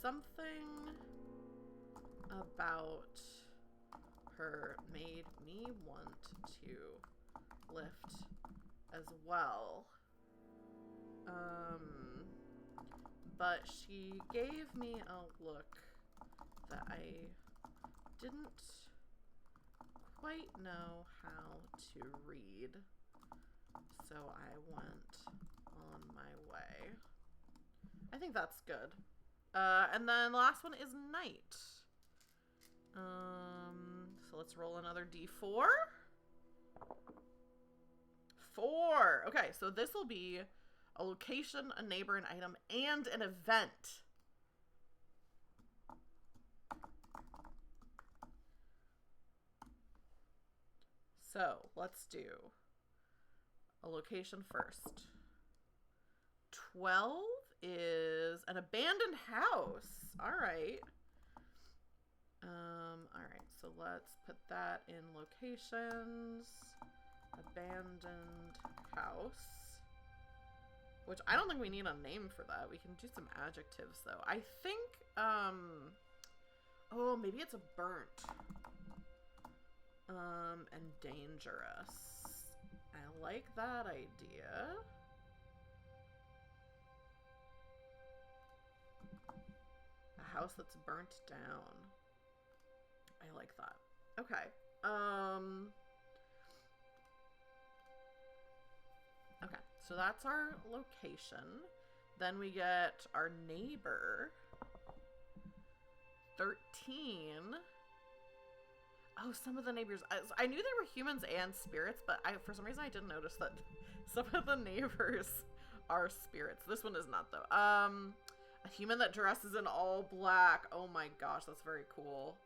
Something about her made me want to lift as well. But she gave me a look that I didn't quite know how to read, so I went on my way. I think that's good. And then the last one is night. So let's roll another d4. 4. Okay, so this will be a location, a neighbor, an item, and an event. So let's do a location first. 12 is an abandoned house. All right. All right, so let's put that in locations. Abandoned house. Which I don't think we need a name for that. We can do some adjectives though. I think, oh, maybe it's a burnt. And dangerous. I like that idea. A house that's burnt down. I like that. Okay. Okay, so that's our location. Then we get our neighbor. 13. Oh, some of the neighbors. I knew they were humans and spirits, but for some reason I didn't notice that some of the neighbors are spirits. This one is not, though. A human that dresses in all black. Oh my gosh, that's very cool.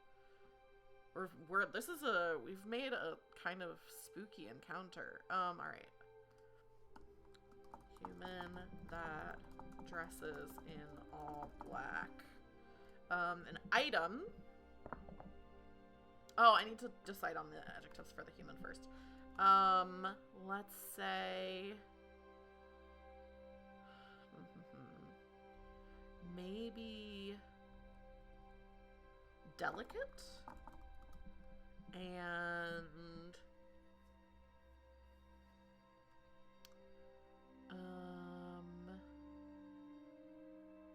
We've made a kind of spooky encounter. All right. Human that dresses in all black. An item. Oh, I need to decide on the adjectives for the human first. Let's say maybe delicate and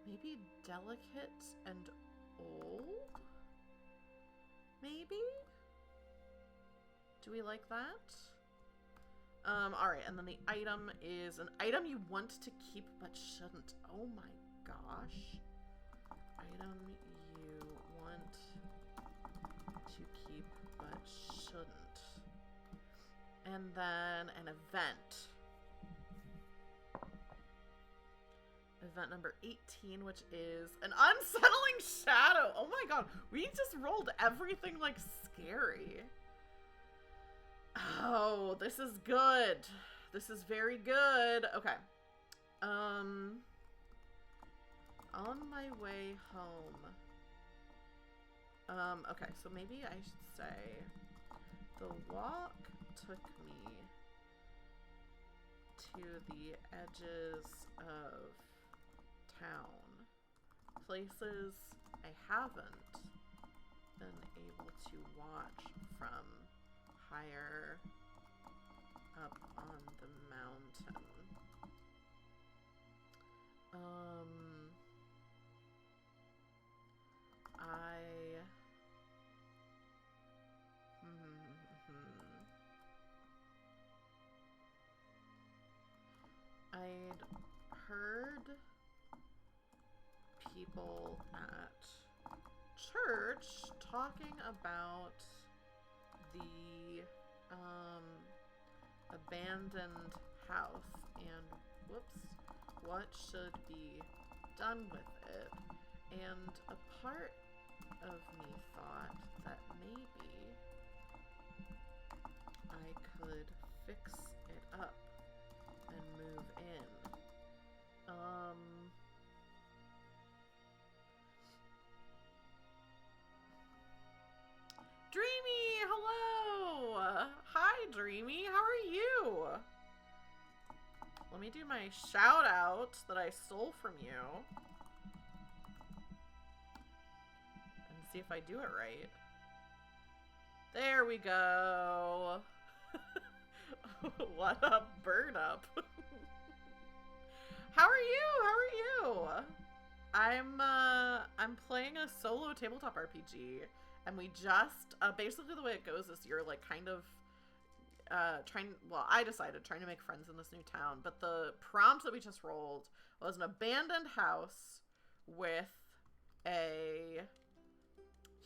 maybe delicate and old? Maybe? Do we like that? Alright, and then the item is an item you want to keep but shouldn't. Oh my gosh. Item you want to keep but shouldn't. And then an event. Event number 18, which is an unsettling shadow. Oh my god, we just rolled everything like scary. Oh, this is good. This is very good. Okay. On my way home. Okay, so maybe I should say the walk took me to the edges of town. Places I haven't been able to watch from higher up on the mountain. I'd heard people at church talking about the abandoned house and what should be done with it, and a part of me thought that maybe I could fix it up and move in. Dreamy, hello! Hi, Dreamy, how are you? Let me do my shout out that I stole from you. And see if I do it right. There we go. What up, burn up? How are you? How are you? I'm playing a solo tabletop RPG, and we just basically the way it goes is you're like kind of I decided trying to make friends in this new town, but the prompt that we just rolled was an abandoned house with a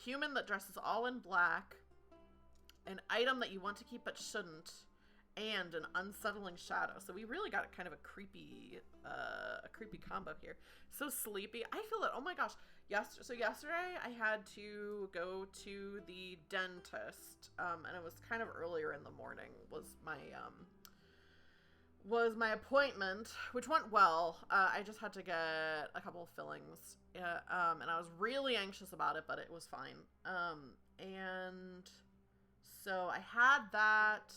human that dresses all in black, an item that you want to keep but shouldn't, and an unsettling shadow. So we really got kind of a creepy combo here. So sleepy. I feel it. Oh my gosh. So yesterday I had to go to the dentist, and it was kind of earlier in the morning was my appointment, which went well. I just had to get a couple of fillings, and I was really anxious about it, but it was fine. And so I had that,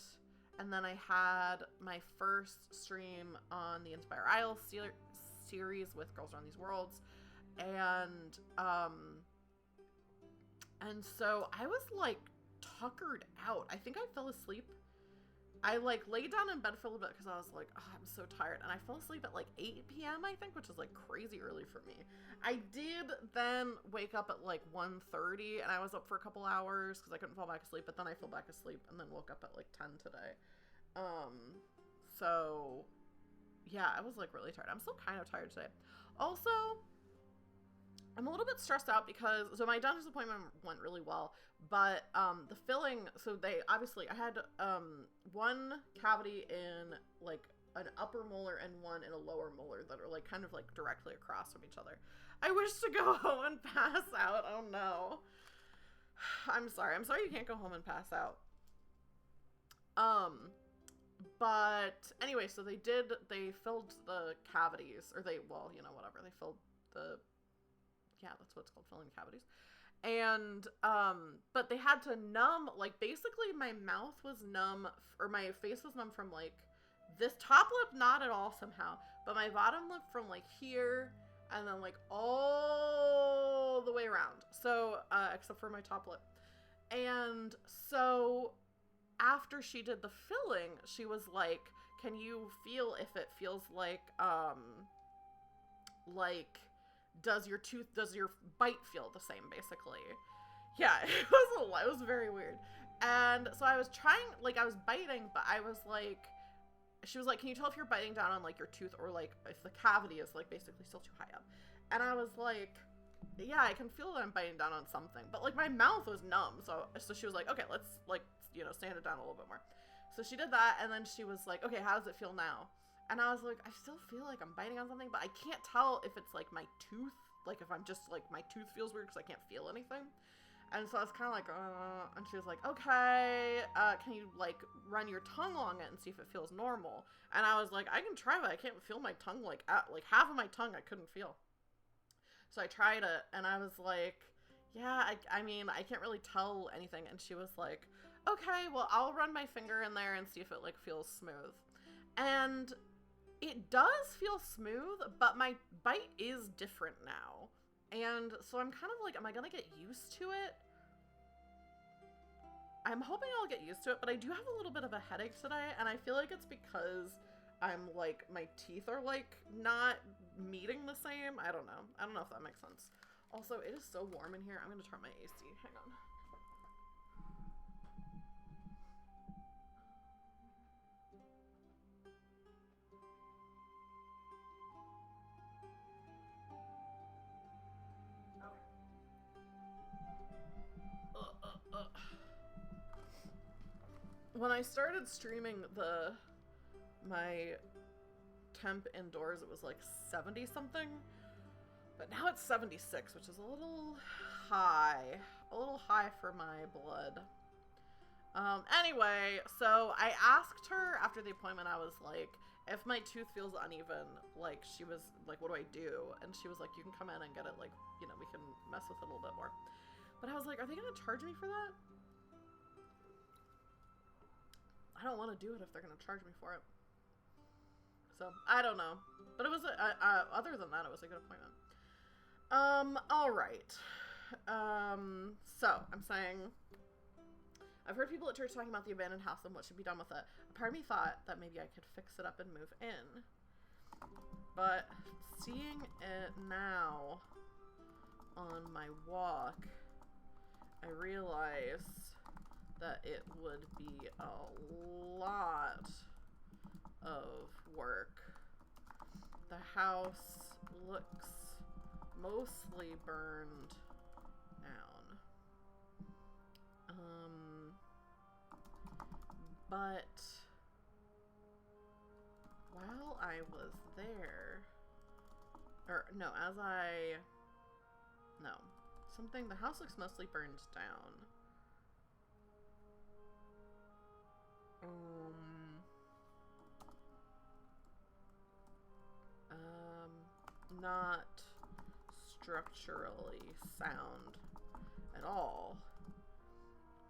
and then I had my first stream on the Inspire Isles series with Girls Around These Worlds. And so I was like tuckered out. I think I fell asleep. I like laid down in bed for a little bit because I was like, oh, I'm so tired. And I fell asleep at like 8 p.m. I think, which is like crazy early for me. I did then wake up at like 1:30, and I was up for a couple hours because I couldn't fall back asleep. But then I fell back asleep and then woke up at like 10 today. So yeah, I was like really tired. I'm still kind of tired today. Also, I'm a little bit stressed out because, so my dentist appointment went really well, but the filling, so they, obviously, I had one cavity in like an upper molar and one in a lower molar that are like kind of like directly across from each other. I wish to go home and pass out. Oh no. I'm sorry you can't go home and pass out. But anyway, so they filled the cavities, or whatever. They filled that's what it's called, filling cavities. And, but they had to numb, like, basically my mouth was numb, or my face was numb from, like, this top lip, not at all somehow, but my bottom lip from, like, here, and then, like, all the way around. So, except for my top lip. And so, after she did the filling, she was like, can you feel if it feels like, does your bite feel the same, basically? Yeah, it was very weird. And so I was trying, like, I was biting, but I was like, she was like, can you tell if you're biting down on, like, your tooth, or, like, if the cavity is, like, basically still too high up? And I was like, yeah, I can feel that I'm biting down on something, but, like, my mouth was numb, so she was like, okay, let's, like, sand it down a little bit more. So she did that, and then she was like, okay, how does it feel now? And I was like, I still feel like I'm biting on something, but I can't tell if it's, like, my tooth, like, if I'm just, like, my tooth feels weird because I can't feel anything. And so I was kind of like, and she was like, okay, can you, like, run your tongue along it and see if it feels normal? And I was like, I can try, but I can't feel my tongue, like, half of my tongue I couldn't feel. So I tried it, and I was like, yeah, I mean, I can't really tell anything. And she was like, okay, well, I'll run my finger in there and see if it, like, feels smooth. And it does feel smooth, but my bite is different now. And so I'm kind of like, am I gonna get used to it? I'm hoping I'll get used to it, but I do have a little bit of a headache today, and I feel like it's because I'm, like, my teeth are, like, not meeting the same. I don't know if that makes sense. Also, it is so warm in here. I'm gonna turn my AC. Hang on. When I started streaming my temp indoors, it was like 70 something, but now it's 76, which is a little high for my blood. Anyway, so I asked her after the appointment, I was like, if my tooth feels uneven, like, she was like, what do I do? And she was like, you can come in and get it, like, we can mess with it a little bit more. But I was like, are they gonna charge me for that? I don't want to do it if they're going to charge me for it. So, I don't know. But it was, other than that, it was a good appointment. Alright. So, I'm saying, I've heard people at church talking about the abandoned house and what should be done with it. A part of me thought that maybe I could fix it up and move in. But, seeing it now on my walk, I realize that it would be a lot of work. The house looks mostly burned down. But while I was there, the house looks mostly burned down. Not structurally sound at all,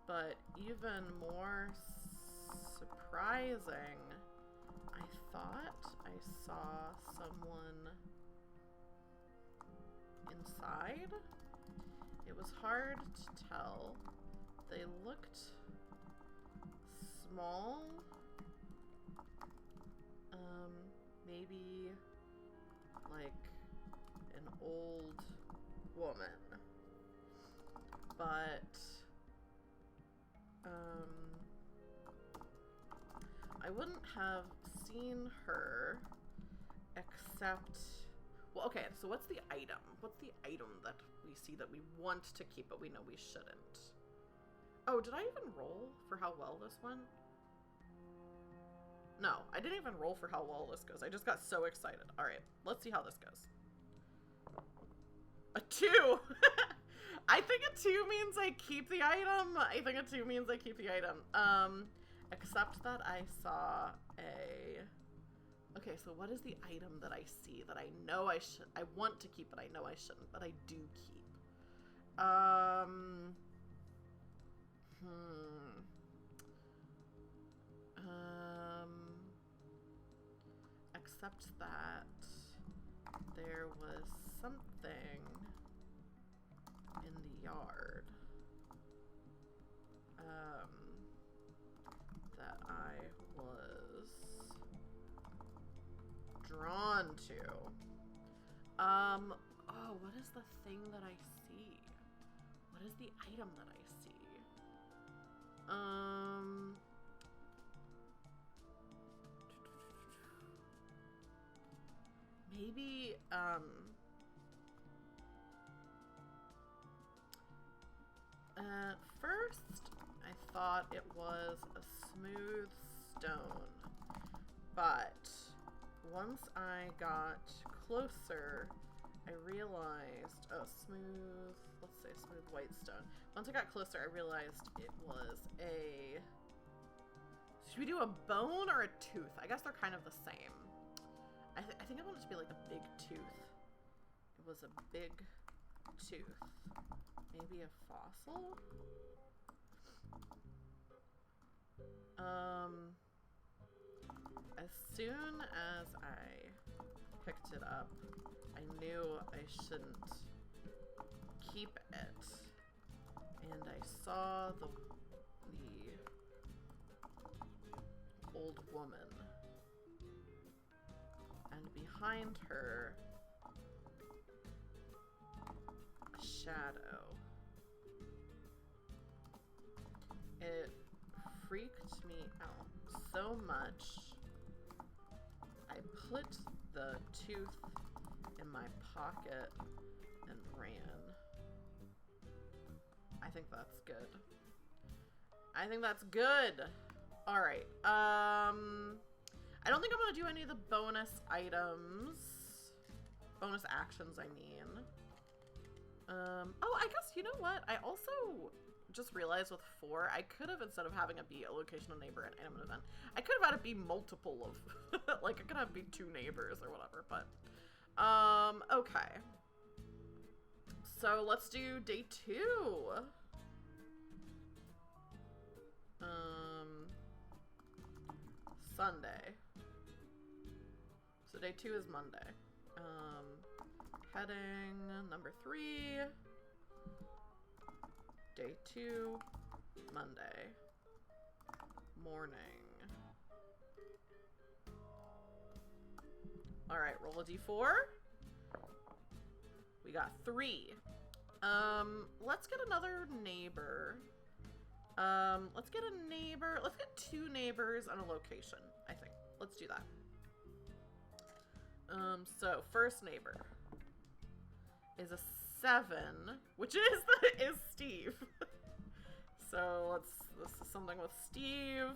but even more surprising, I thought I saw someone inside. It was hard to tell. They looked small, maybe like an old woman, but I wouldn't have seen her except, well, okay, so what's the item? What's the item that we see that we want to keep but we know we shouldn't? Oh, did I even roll for how well this went? No, I didn't even roll for how well this goes. I just got so excited. All right, let's see how this goes. A 2! I think a 2 means I keep the item. Except that I saw a... Okay, so what is the item that I see that I know I should... I want to keep, but I know I shouldn't, but I do keep? Except that there was something in the yard that I was drawn to. Oh, what is the thing that I see? What is the item that I see? Maybe, at first, I thought it was a smooth stone, but once I got closer, I realized, oh, smooth, let's say smooth white stone. Once I got closer, I realized it was a, should we do a bone or a tooth? I guess they're kind of the same. I think I want it to be like a big tooth. It was a big tooth. Maybe a fossil? As soon as I picked it up, I knew I shouldn't keep it. And I saw the old woman. And behind her, a shadow. It freaked me out so much, I put the tooth in my pocket and ran. I think that's good. I think that's good. All right. I don't think I'm gonna do any of the bonus items. Bonus actions, I mean. Oh, I guess, you know what? I also just realized with 4, I could have, instead of having it be a location, a neighbor, and an event, I could have had it be multiple of, like, I could have it be 2 neighbors or whatever, but, okay. So, let's do day 2. Sunday. So day 2 is Monday. Heading number 3. Day 2, Monday. Morning. Alright, roll a d4. We got 3. Let's get another neighbor. Let's get a neighbor. Let's get 2 neighbors and a location, I think. Let's do that. So first neighbor is a 7, which is Steve. So this is something with Steve.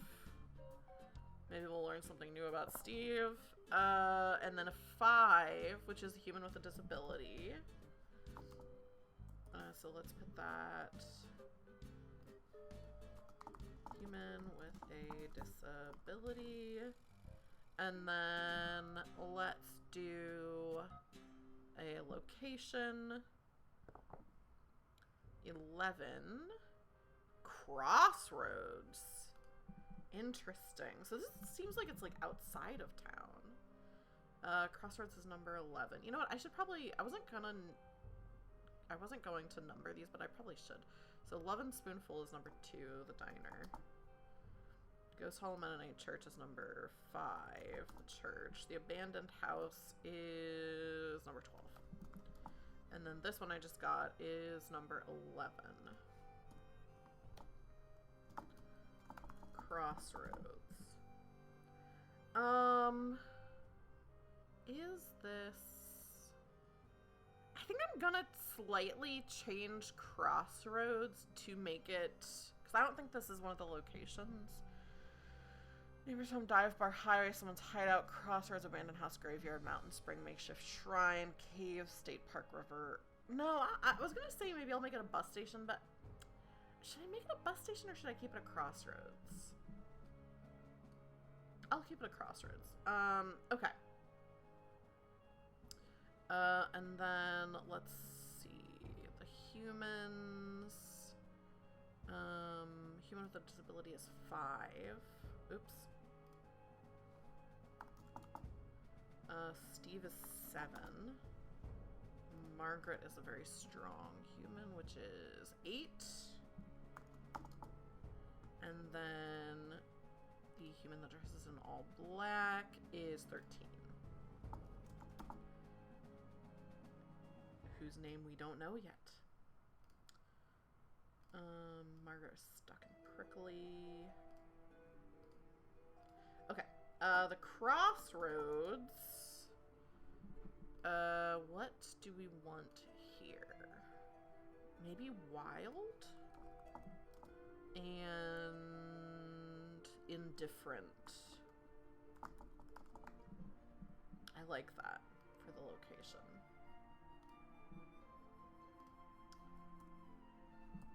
Maybe we'll learn something new about Steve. And then a 5, which is a human with a disability. So let's put that. Human with a disability. And then let's do a location. 11. Crossroads. Interesting. So this seems like it's like outside of town. Crossroads is number 11. You know what? I should probably, I wasn't going to number these, but I probably should. So 11 Spoonful is number 2, the diner. Ghost Hall Mennonite Church is number 5, the church. The Abandoned House is number 12. And then this one I just got is number 11. Crossroads. Is this... I think I'm gonna slightly change Crossroads to make it... Because I don't think this is one of the locations. Neighbor's home, dive bar, highway, someone's hideout, crossroads, abandoned house, graveyard, mountain spring, makeshift shrine, cave, state park, river. No, I was gonna say maybe I'll make it a bus station, but should I make it a bus station or should I keep it a crossroads? I'll keep it a crossroads. Okay. And then let's see. The humans. Human with a disability is 5. Oops. Steve is 7. Margaret is a very strong human, which is 8. And then the human that dresses in all black is 13. Whose name we don't know yet. Margaret is stuck in prickly. Okay. The crossroads. What do we want here? Maybe wild? And indifferent. I like that for the location.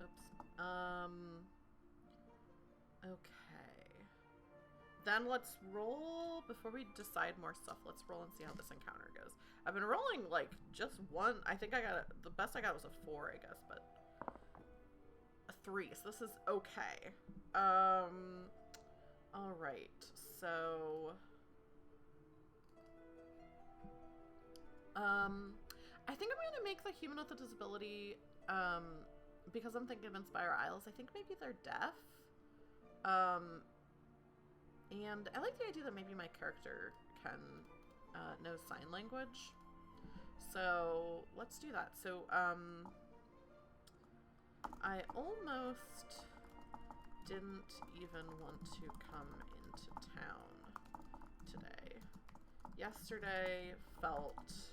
Oops. Okay. Then let's roll, before we decide more stuff, let's roll and see how this encounter goes. I've been rolling, like, just one. I think I got, the best I got was a 4, I guess, but a 3, so this is okay. Alright, so, I think I'm gonna make the human with a disability, because I'm thinking of Inspire Isles, I think maybe they're deaf. And I like the idea that maybe my character can know sign language. So let's do that. So I almost didn't even want to come into town today. Yesterday felt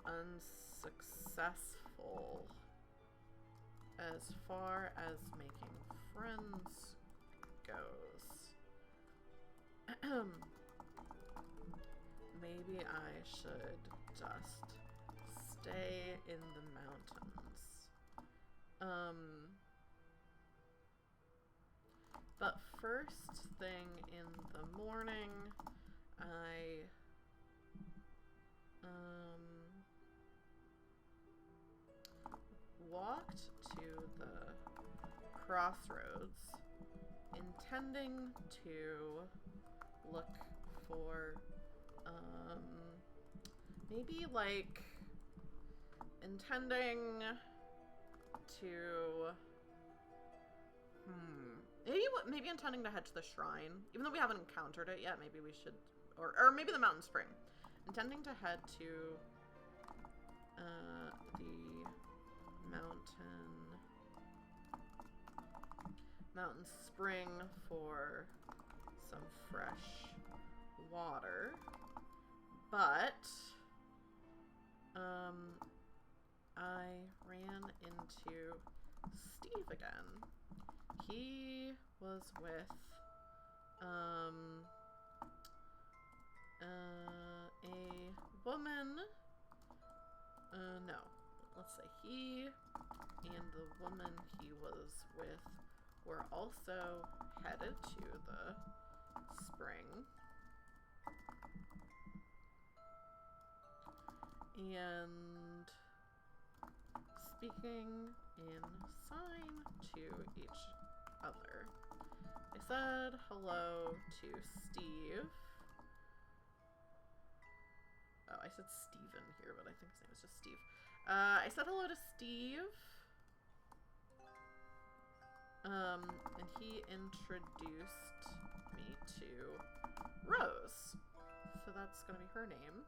unsuccessful as far as making friends goes. Maybe I should just stay in the mountains. But first thing in the morning, I walked to the crossroads, intending to look for maybe like intending to maybe intending to head to the shrine, even though we haven't encountered it yet. Maybe we should, or maybe the mountain spring, intending to head to the mountain spring for some fresh water, but I ran into Steve again. He was with a woman. No, let's say he and the woman he was with were also headed to the spring. And speaking in sign to each other, I said hello to Steve. Oh, I said Steven here, but I think his name was just Steve. I said hello to Steve. And he introduced me to Rose. So that's gonna be her name.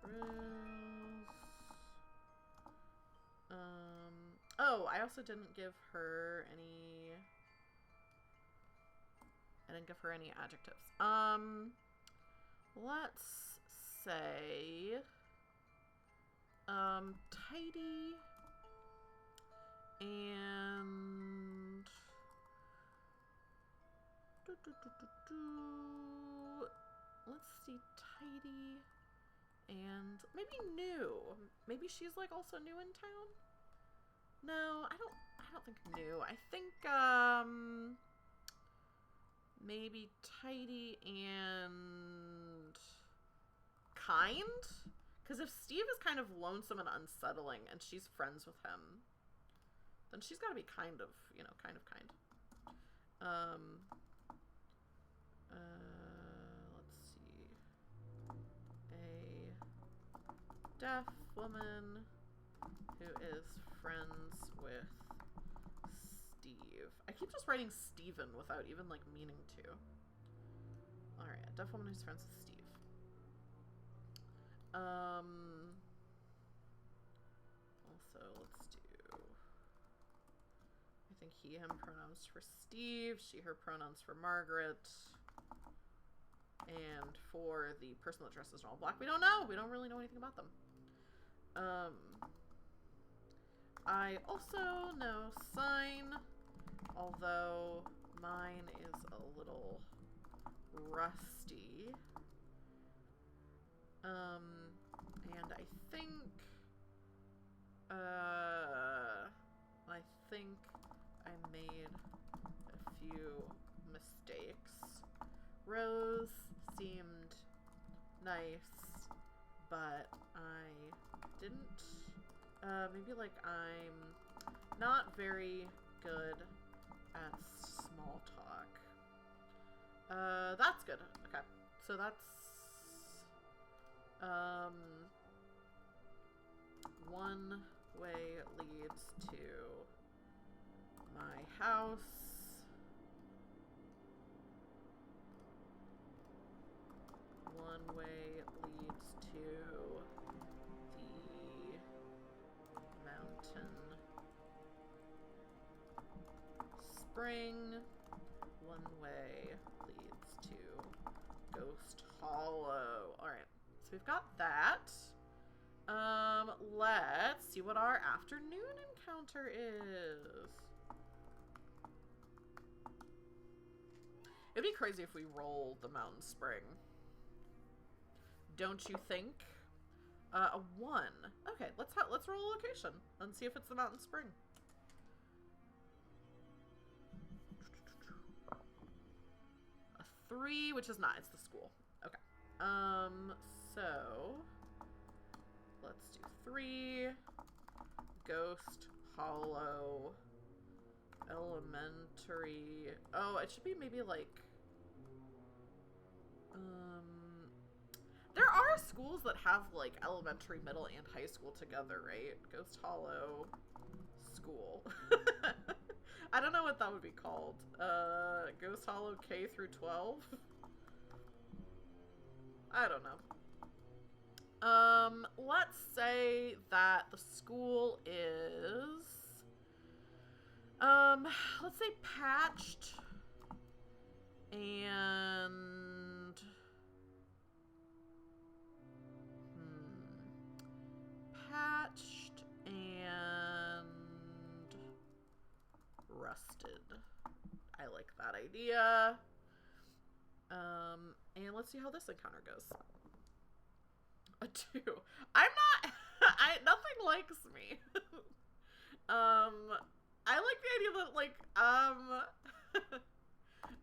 Rose. Oh, I also didn't give her any... I didn't give her any adjectives. Let's say... tidy... and... Let's see, tidy... and maybe new. Maybe she's like also new in town? No, I don't think new. I think maybe tidy and kind? Because if Steve is kind of lonesome and unsettling and she's friends with him, then she's got to be kind of kind. Let's see. A deaf woman who is friends with Steve. I keep just writing Steven without even, like, meaning to. Alright, a deaf woman who's friends with Steve. Also, let's do... I think he, him pronouns for Steve, she, her pronouns for Margaret. And for the person that dresses in all black, we don't know. We don't really know anything about them. I also know sign, although mine is a little rusty. And I think I made a few mistakes. Rose seemed nice, but I didn't. Maybe, like, I'm not very good at small talk. That's good. Okay. So that's, one way leads to my house. One way leads to the mountain spring. One way leads to Ghost Hollow. Alright, so we've got that. Let's see what our afternoon encounter is. It'd be crazy if we rolled the mountain spring. Don't you think? A 1. Okay, let's roll a location and see if it's the mountain spring. A 3, which is not. It's the school. Okay. So let's do 3. Ghost Hollow Elementary. Oh, it should be maybe like there are schools that have, like, elementary, middle, and high school together, right? Ghost Hollow School. I don't know what that would be called. Ghost Hollow K through 12? I don't know. Let's say that the school is, let's say patched and patched and rusted. I like that idea. And let's see how this encounter goes. A 2. I'm not nothing likes me. I like the idea that, like,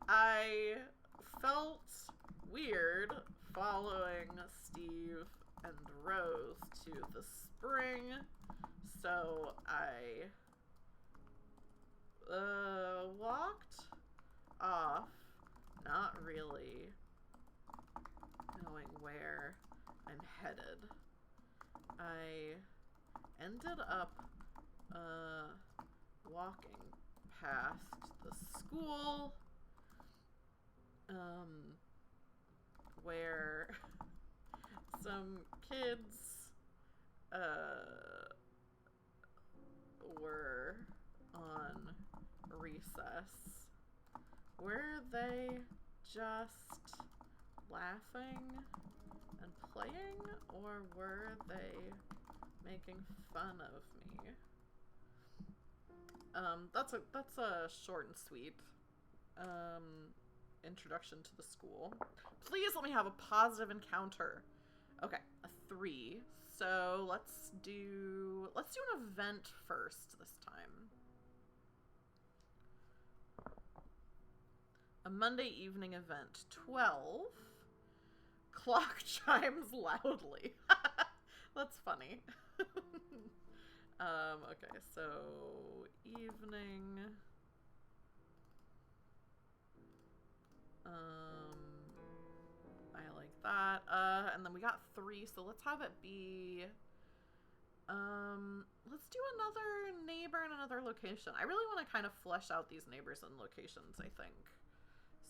I felt weird following Steve and Rose to the spring, so I walked off, not really knowing where I'm headed. I ended up walking past the school where some kids were on recess. Were they just laughing and playing, or were they making fun of me? That's a short and sweet introduction to the school. Please let me have a positive encounter. Okay, a 3. So let's do an event first this time. A Monday evening event. 12. Clock chimes loudly. That's funny. Okay, so evening. I like that. And then we got 3, so let's have it be. Let's do another neighbor in another location. I really want to kind of flesh out these neighbors and locations, I think.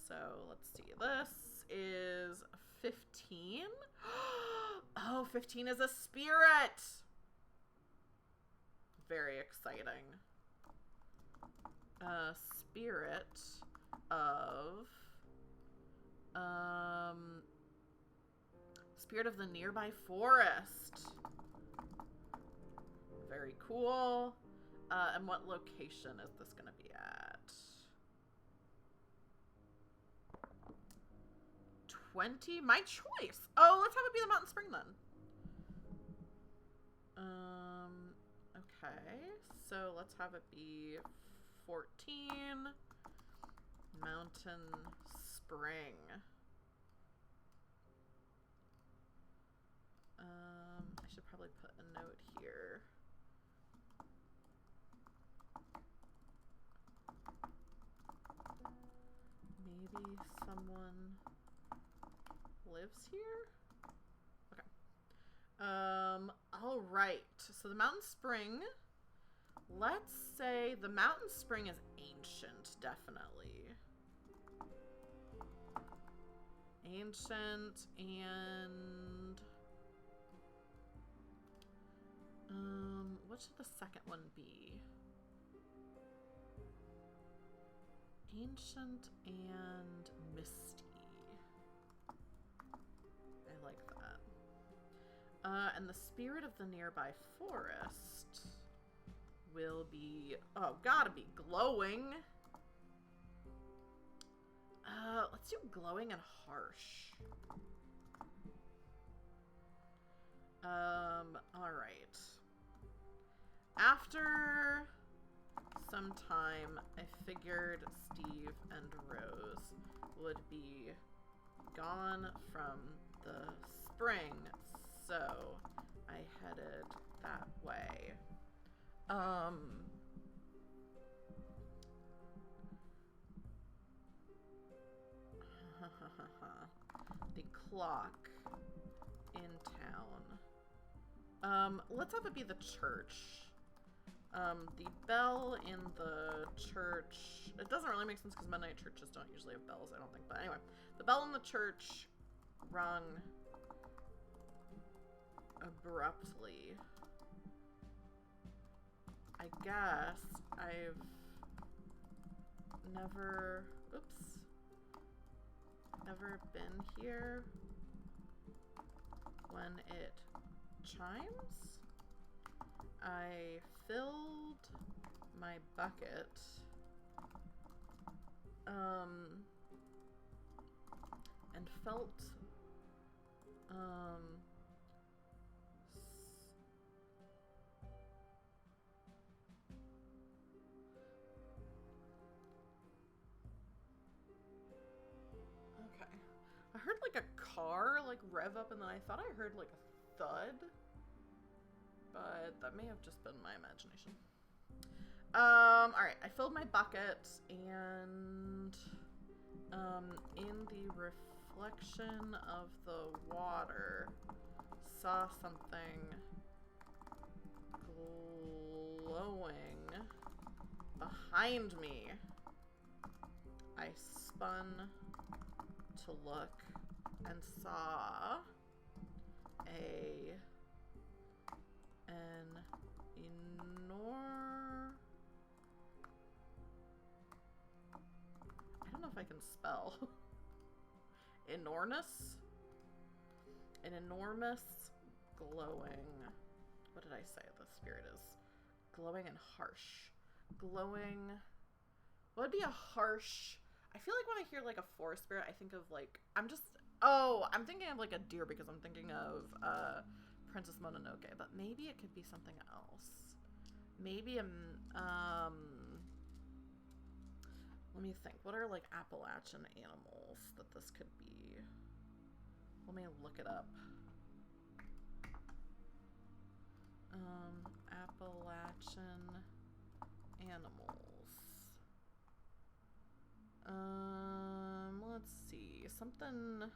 So let's see. This is 15. Oh, 15 is a spirit. Very exciting. Spirit of spirit of the nearby forest. Very cool. And what location is this going to be at? 20? My choice. Oh, let's have it be the Mountain Spring then. Okay. So let's have it be 14. Mountain Spring. I should probably put a note here. Maybe someone lives here? Okay. All right. So the Mountain Spring, let's say the Mountain Spring is ancient, definitely. Ancient and what should the second one be? Ancient and misty. I like that. And the spirit of the nearby forest will be, oh, gotta be glowing. Let's do glowing and harsh. All right. After some time, I figured Steve and Rose would be gone from the spring, so I headed that way. The clock in town. Let's have it be the church. The bell in the church, it doesn't really make sense because Mennonite churches don't usually have bells, I don't think. But anyway, the bell in the church rung abruptly. I guess I've never been here when it chimes. I filled my bucket and felt okay. I heard like a car like rev up and then I thought I heard like a thud. But that may have just been my imagination. Alright, I filled my bucket and in the reflection of the water saw something glowing behind me. I spun to look and saw I don't know if I can spell. Enormous? An enormous glowing. What did I say the spirit is? Glowing and harsh. Glowing. What would be a harsh? I feel like when I hear like a forest spirit, I think of like, I'm thinking of like a deer because I'm thinking of Princess Mononoke, but maybe it could be something else. Maybe Let me think. What are, like, Appalachian animals that this could be? Let me look it up. Appalachian animals. Let's see. Something...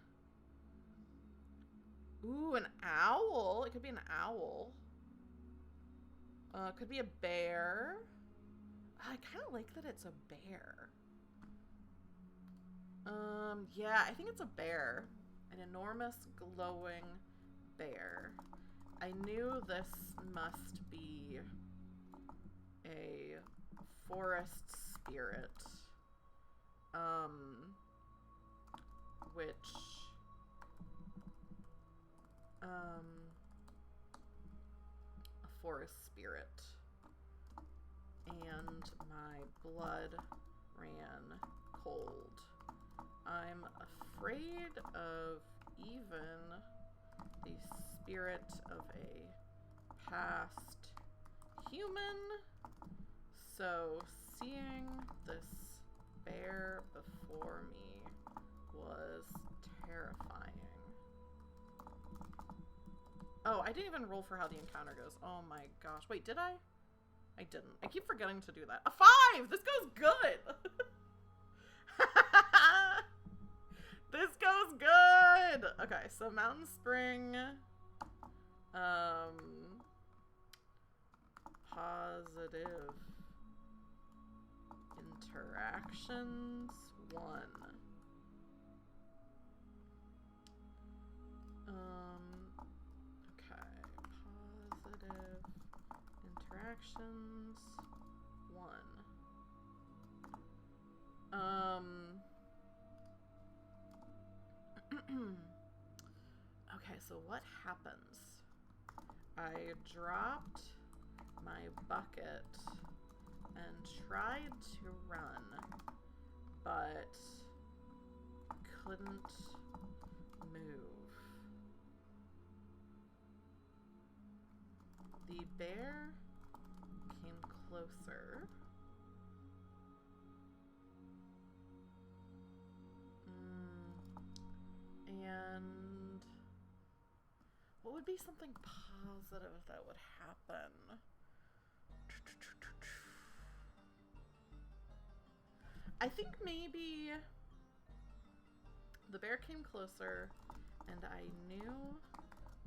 Ooh, an owl. It could be an owl. It could be a bear. I kind of like that it's a bear. Yeah, I think it's a bear. An enormous glowing bear. I knew this must be a forest spirit. Which... a forest spirit. And my blood ran cold. I'm afraid of even the spirit of a past human. So seeing this bear before me was terrifying. Oh, I didn't even roll for how the encounter goes. Oh my gosh. Wait, did I? I didn't. I keep forgetting to do that. A 5! This goes good! This goes good! Okay, so Mountain Spring. Positive interactions 1. Okay, positive interactions 1. Okay, so what happens? I dropped my bucket and tried to run, but couldn't move. The bear came closer. And what would be something positive that would happen? I think maybe the bear came closer and I knew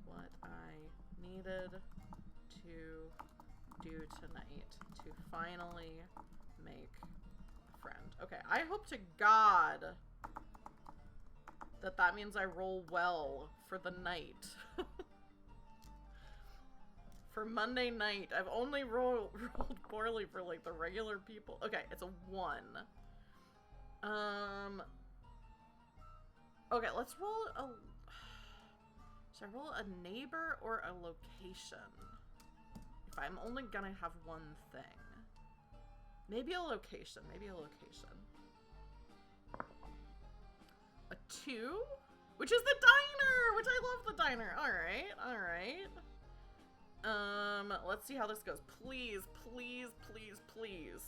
what I needed to do tonight to finally make a friend. Okay, I hope to God that means I roll well for the night. For Monday night. I've only rolled poorly for, like, the regular people. Okay, it's a 1. Okay, let's roll a... Should I roll a neighbor or a location? If I'm only gonna have one thing. Maybe a location. Maybe a location. A 2? Which is the diner! Which I love the diner. Alright, alright. Let's see how this goes. Please, please, please, please.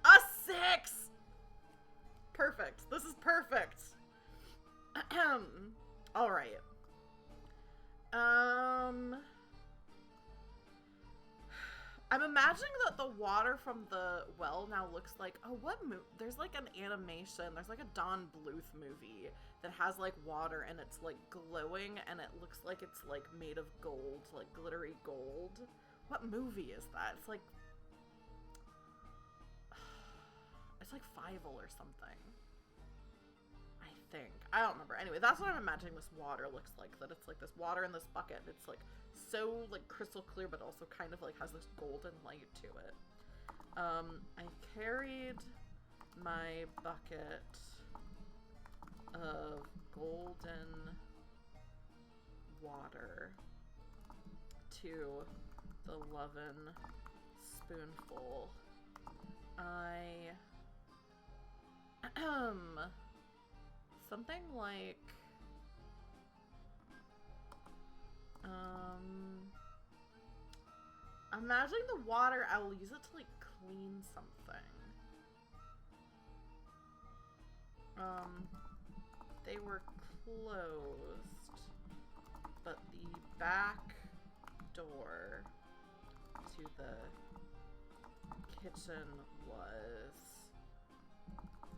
A 6! Perfect. This is perfect. Alright. I'm imagining that the water from the well now looks like, oh, there's like an animation, there's like a Don Bluth movie that has like water and it's like glowing and it looks like it's like made of gold, like glittery gold. What movie is that? It's like Fievel or something. I think. I don't remember. Anyway, that's what I'm imagining this water looks like. That it's like this water in this bucket. It's like so like crystal clear, but also kind of like has this golden light to it. I carried my bucket of golden water to the Lovin' Spoonful. Something like, I'm imagining the water, I will use it to, like, clean something. They were closed, but the back door to the kitchen was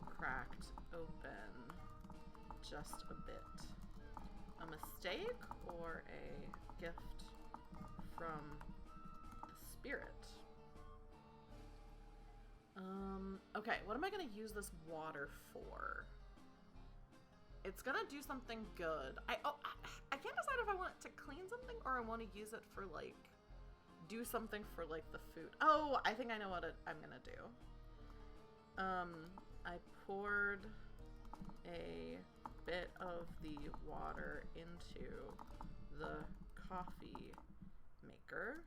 cracked open just a bit. A mistake or a gift from the spirit? Okay, what am I gonna use this water for? It's gonna do something good. I can't decide if I want it to clean something or I want to use it for, like, do something for, like, the food. Oh, I think I know what I'm gonna do. I poured a bit of the water into the coffee maker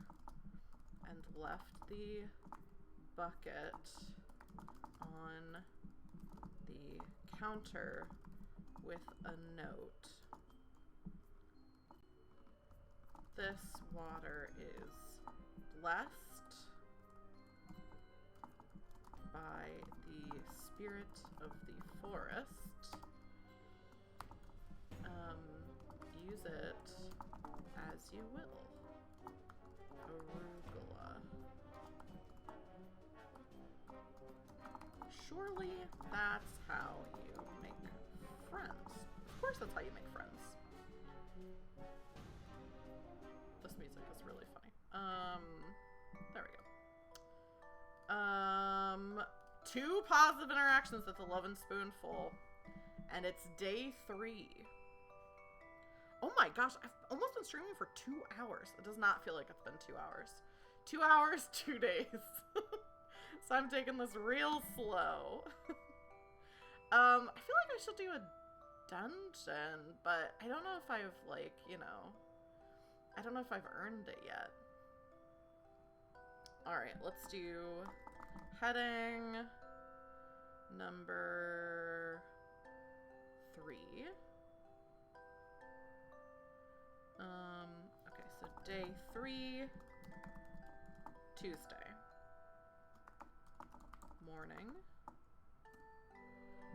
and left the bucket on the counter with a note. This water is blessed by the spirit of the forest. Use it as you will. Arugula. Surely that's how you make friends. Of course that's how you make friends. This music is really funny. There we go. 2 positive interactions with the Lovin' Spoonful. And it's day 3. Oh my gosh, I've almost been streaming for 2 hours. It does not feel like it's been 2 hours. 2 hours, 2 days. So I'm taking this real slow. I feel like I should do a dungeon, but I don't know if I've, like, you know, I don't know if I've earned it yet. Alright, let's do heading number 3. Okay, so day 3, Tuesday. Morning.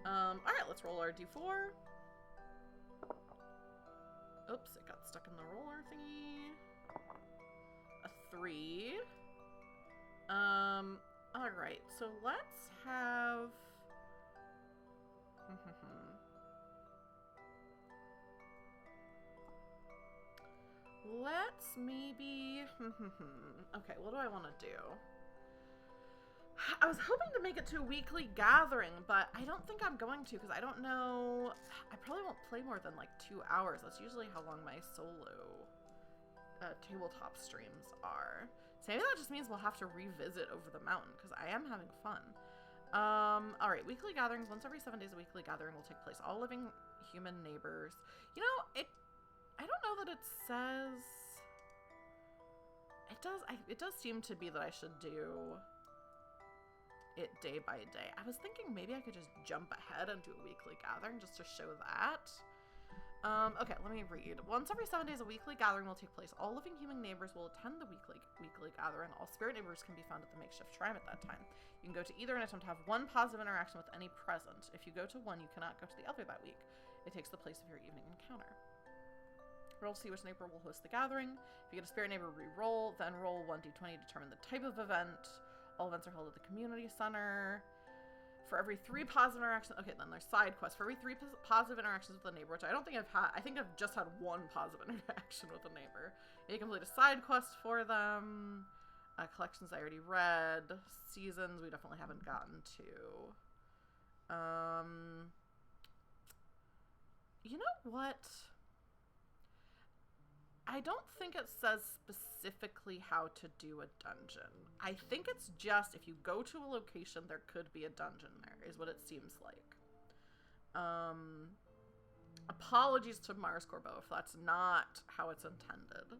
Alright, let's roll our d4. Oops, it got stuck in the roller thingy. A 3. Alright, so let's have... Let's maybe... Okay, what do I want to do? I was hoping to make it to a weekly gathering, but I don't think I'm going to because I don't know... I probably won't play more than like 2 hours. That's usually how long my solo tabletop streams are. So maybe that just means we'll have to revisit Over the Mountain because I am having fun. Alright, weekly gatherings. Once every 7 days a weekly gathering will take place. All living human neighbors. You know, I don't know that it says... It does seem to be that I should do it day by day. I was thinking maybe I could just jump ahead and do a weekly gathering just to show that. Okay, let me read. Once every 7 days, a weekly gathering will take place. All living human neighbors will attend the weekly gathering. All spirit neighbors can be found at the makeshift shrine at that time. You can go to either and attempt to have 1 positive interaction with any present. If you go to one, you cannot go to the other that week. It takes the place of your evening encounter. Roll to see which neighbor will host the gathering. If you get a spirit neighbor, re-roll, then roll 1d20 to determine the type of event. All events are held at the community center. For every 3 positive interactions... Okay, then there's side quests. For every 3 positive interactions with a neighbor, which I don't think I've had... I think I've just had 1 positive interaction with a neighbor. You complete a side quest for them. Collections I already read. Seasons we definitely haven't gotten to. You know what? I don't think it says specifically how to do a dungeon. I think it's just if you go to a location, there could be a dungeon there, is what it seems like. Apologies to Marz Corbeau if that's not how it's intended.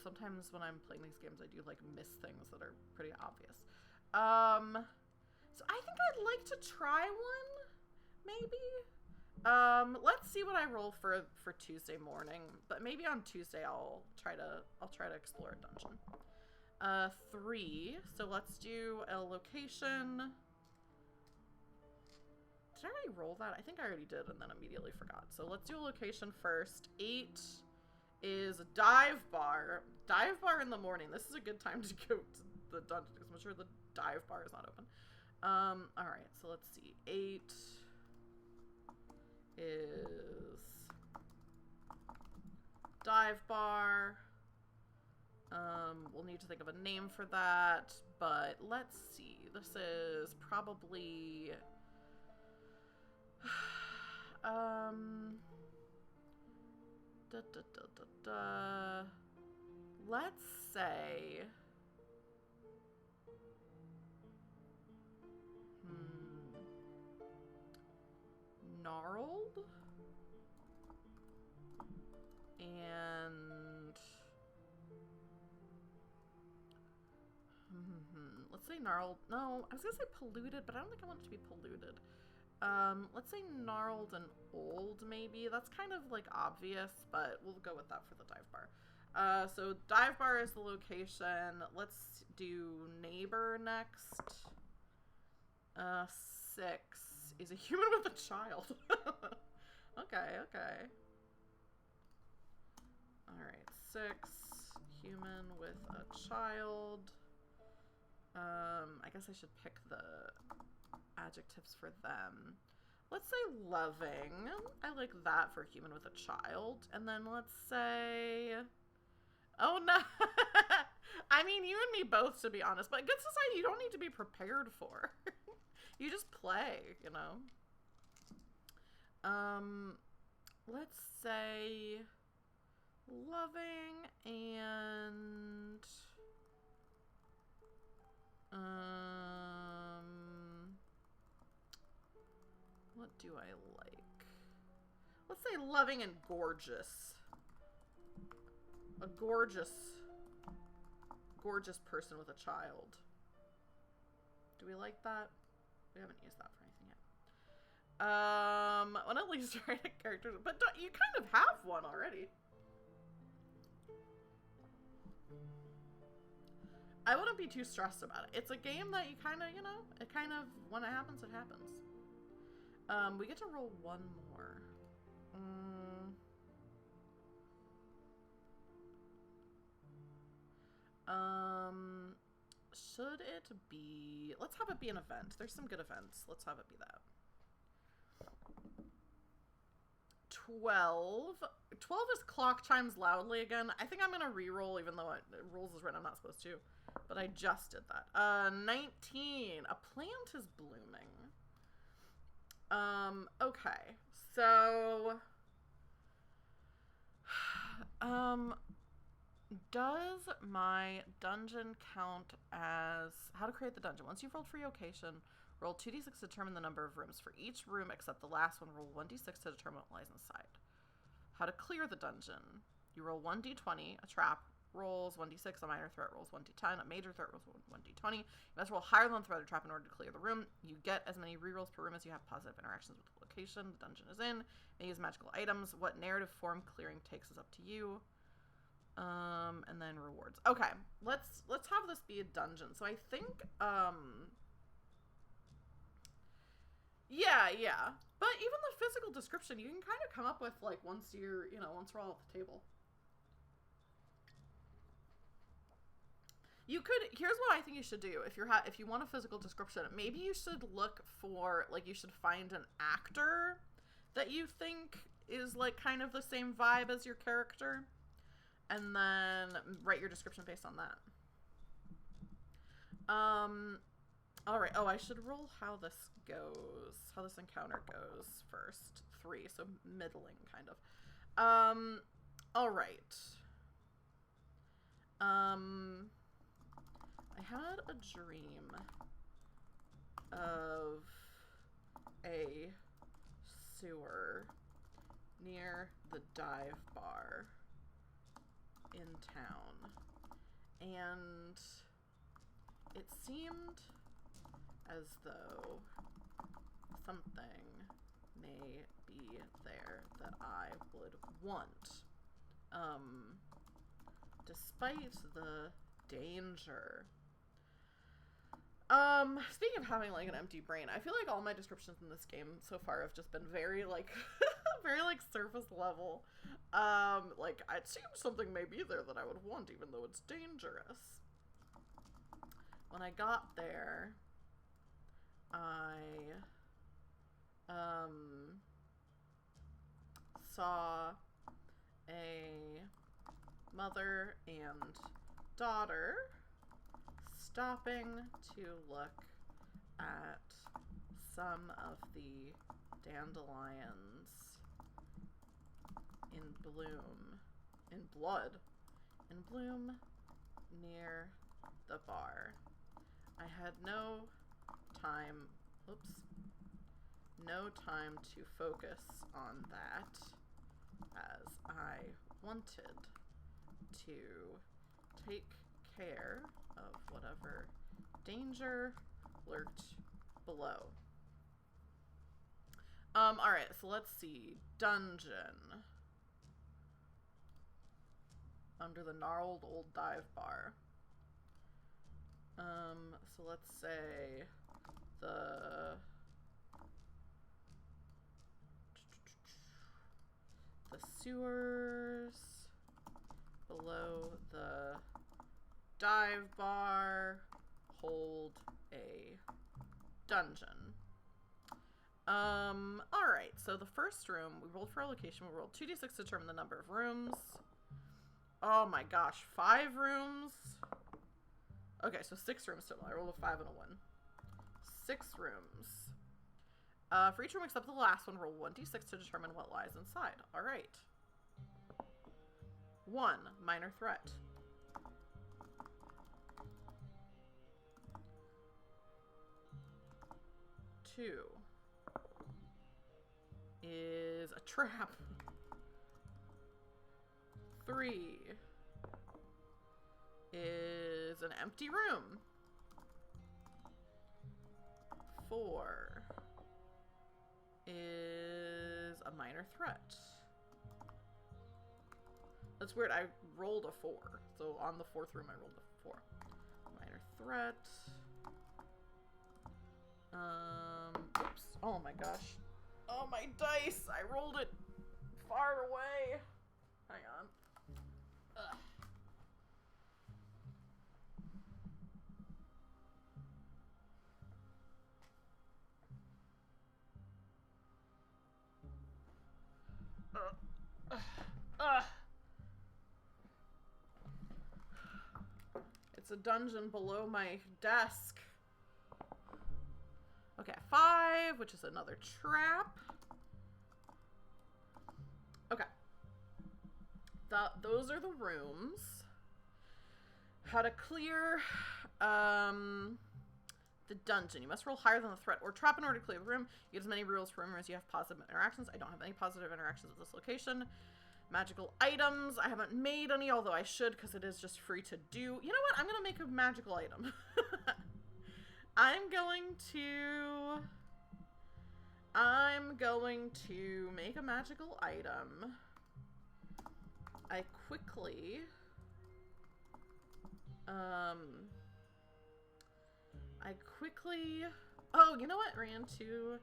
Sometimes when I'm playing these games, I do like miss things that are pretty obvious. So I think I'd like to try one, maybe. Let's see what I roll for Tuesday morning, but maybe on Tuesday I'll try to explore a dungeon. 3, so let's do a location. Did I already roll that? I think I already did and then immediately forgot. So let's do a location first. 8 is dive bar. Dive bar in the morning. This is a good time to go to the dungeon because I'm sure the dive bar is not open. Alright, so let's see. 8 is dive bar. We'll need to think of a name for that, but let's see. This is probably let's say gnarled and let's say gnarled. No, I was gonna say polluted, but I don't think I want it to be polluted. Let's say gnarled and old, maybe. That's kind of, like, obvious, but we'll go with that for the dive bar. So dive bar is the location. Let's do neighbor next. 6 is a human with a child. Okay. Alright, 6, human with a child. I guess I should pick the adjectives for them. Let's say loving. I like that for human with a child. And then let's say... Oh, no. I mean, you and me both, to be honest. But good society you don't need to be prepared for. You just play, you know? Let's say loving and... what do I like? Let's say loving and gorgeous. A gorgeous person with a child. Do we like that? We haven't used that for anything yet. When at least write a character, but you kind of have one already. I wouldn't be too stressed about it. It's a game that you kind of, you know, it kind of, when it happens, it happens. We get to roll one more. Should it be... Let's have it be an event. There's some good events. Let's have it be that. 12. 12 is clock chimes loudly again. I think I'm going to re-roll even though it rolls is right. I'm not supposed to. But I just did that. 19. A plant is blooming. Okay. So... does my dungeon count as... How to create the dungeon. Once you've rolled for your location, roll 2d6 to determine the number of rooms. For each room except the last one, roll 1d6 to determine what lies inside. How to clear the dungeon. You roll 1d20, a trap rolls 1d6, a minor threat rolls 1d10, a major threat rolls 1d20. You must roll higher than the threat or trap in order to clear the room. You get as many rerolls per room as you have positive interactions with the location the dungeon is in. May use magical items. What narrative form clearing takes is up to you. And then rewards. Okay, let's have this be a dungeon. So I think, yeah. But even the physical description, you can kind of come up with, like, once we're all at the table. You could, here's what I think you should do. If you want a physical description, maybe you should look for, like, you should find an actor that you think is, like, kind of the same vibe as your character. And then write your description based on that. Alright. Oh, I should roll how this goes. How this encounter goes first. 3, so middling, kind of. Alright. I had a dream of a sewer near the dive bar in town, and it seemed as though something may be there that I would want, despite the danger. Speaking of having, like, an empty brain, I feel like all my descriptions in this game so far have just been very, like, very, like, surface level. Like, it seems something may be there that I would want, even though it's dangerous. When I got there, I, saw a mother and daughter stopping to look at some of the dandelions in bloom near the bar. I had no time to focus on that, as I wanted to take care of whatever danger lurked below. Alright, so let's see. Dungeon. Under the gnarled old dive bar. So let's say the sewers below the dive bar hold a dungeon. Alright, so the first room, we rolled for our location, we rolled 2d6 to determine the number of rooms. Oh my gosh, 5 rooms? Okay, so 6 rooms total. I rolled a 5 and a 1. 6 rooms. For each room except the last one, roll 1d6 to determine what lies inside. Alright. 1, minor threat. 2 is a trap. 3 is an empty room. 4 is a minor threat. That's weird. I rolled a 4. So on the 4th room, I rolled a 4. Minor threat. Oops. Oh my gosh. Oh, my dice. I rolled it far away. Hang on. Ugh. It's a dungeon below my desk. Okay, 5, which is another trap. Okay. Those are the rooms. How to clear the dungeon. You must roll higher than the threat or trap in order to clear the room. You get as many rules per room as you have positive interactions. I don't have any positive interactions with this location. Magical items. I haven't made any, although I should, because it is just free to do. You know what? I'm going to make a magical item. I'm going to make a magical item. I quickly oh, you know what? Ran to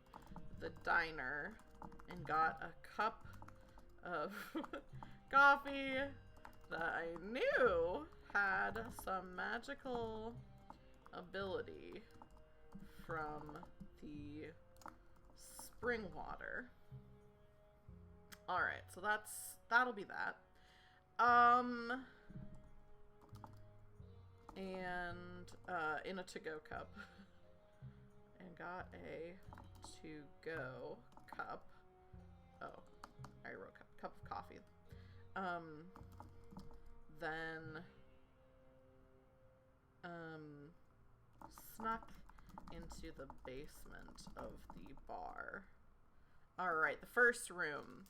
the diner and got a cup of coffee that I knew had some magical ability from the spring water. Alright, so that'll be that. And in a to-go cup. And got a to-go cup. Oh, I wrote cup of coffee. Then snuck into the basement of the bar. Alright, the first room.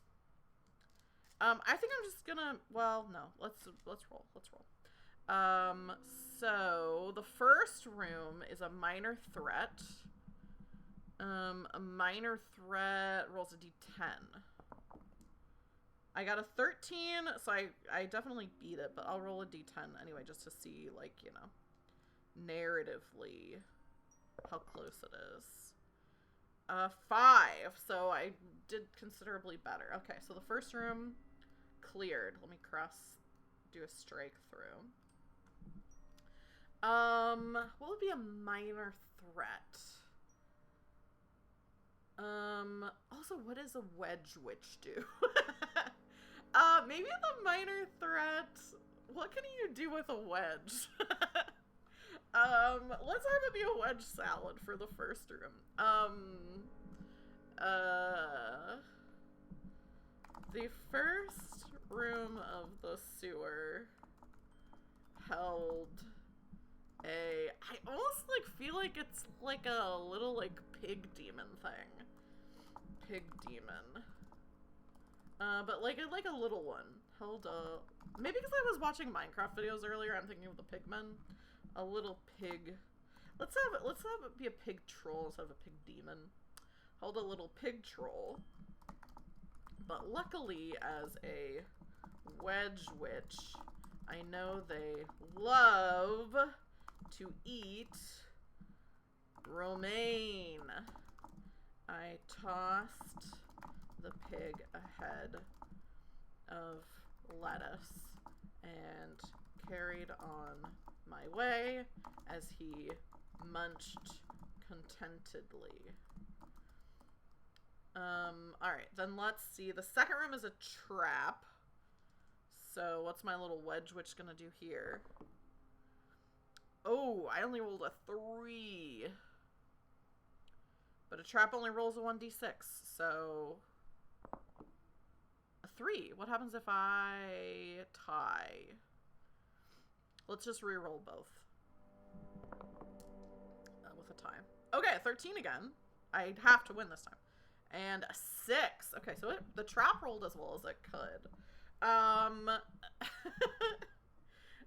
I think I'm just gonna, well, no, let's roll. So the first room is a minor threat. A minor threat rolls a d10. I got a 13, so I definitely beat it, but I'll roll a d10 anyway, just to see, like, you know, narratively how close it is. 5. So I did considerably better. Okay, so the first room cleared. Let me do a strike through. What would be a minor threat? Also, what does a wedge witch do? Maybe the minor threat. What can you do with a wedge? Let's have it be a wedge salad for the first room. The first room of the sewer held I almost, like, feel like it's, like, a little, like, pig demon thing. Pig demon. But, like a little one. Held a... Maybe because I was watching Minecraft videos earlier, I'm thinking of the pigmen. A little pig. Let's have it be a pig troll instead of a pig demon. Held a little pig troll. But luckily, as a wedge witch, I know they love to eat romaine. I tossed the pig ahead of lettuce and carried on my way as he munched contentedly. Alright, then let's see. The second room is a trap. So what's my little wedge witch gonna do here? Oh, I only rolled a 3. But a trap only rolls a 1d6, so... A 3. What happens if I tie? Let's just re-roll both. With a tie. Okay, 13 again. I have to win this time. And a 6. Okay, so the trap rolled as well as it could.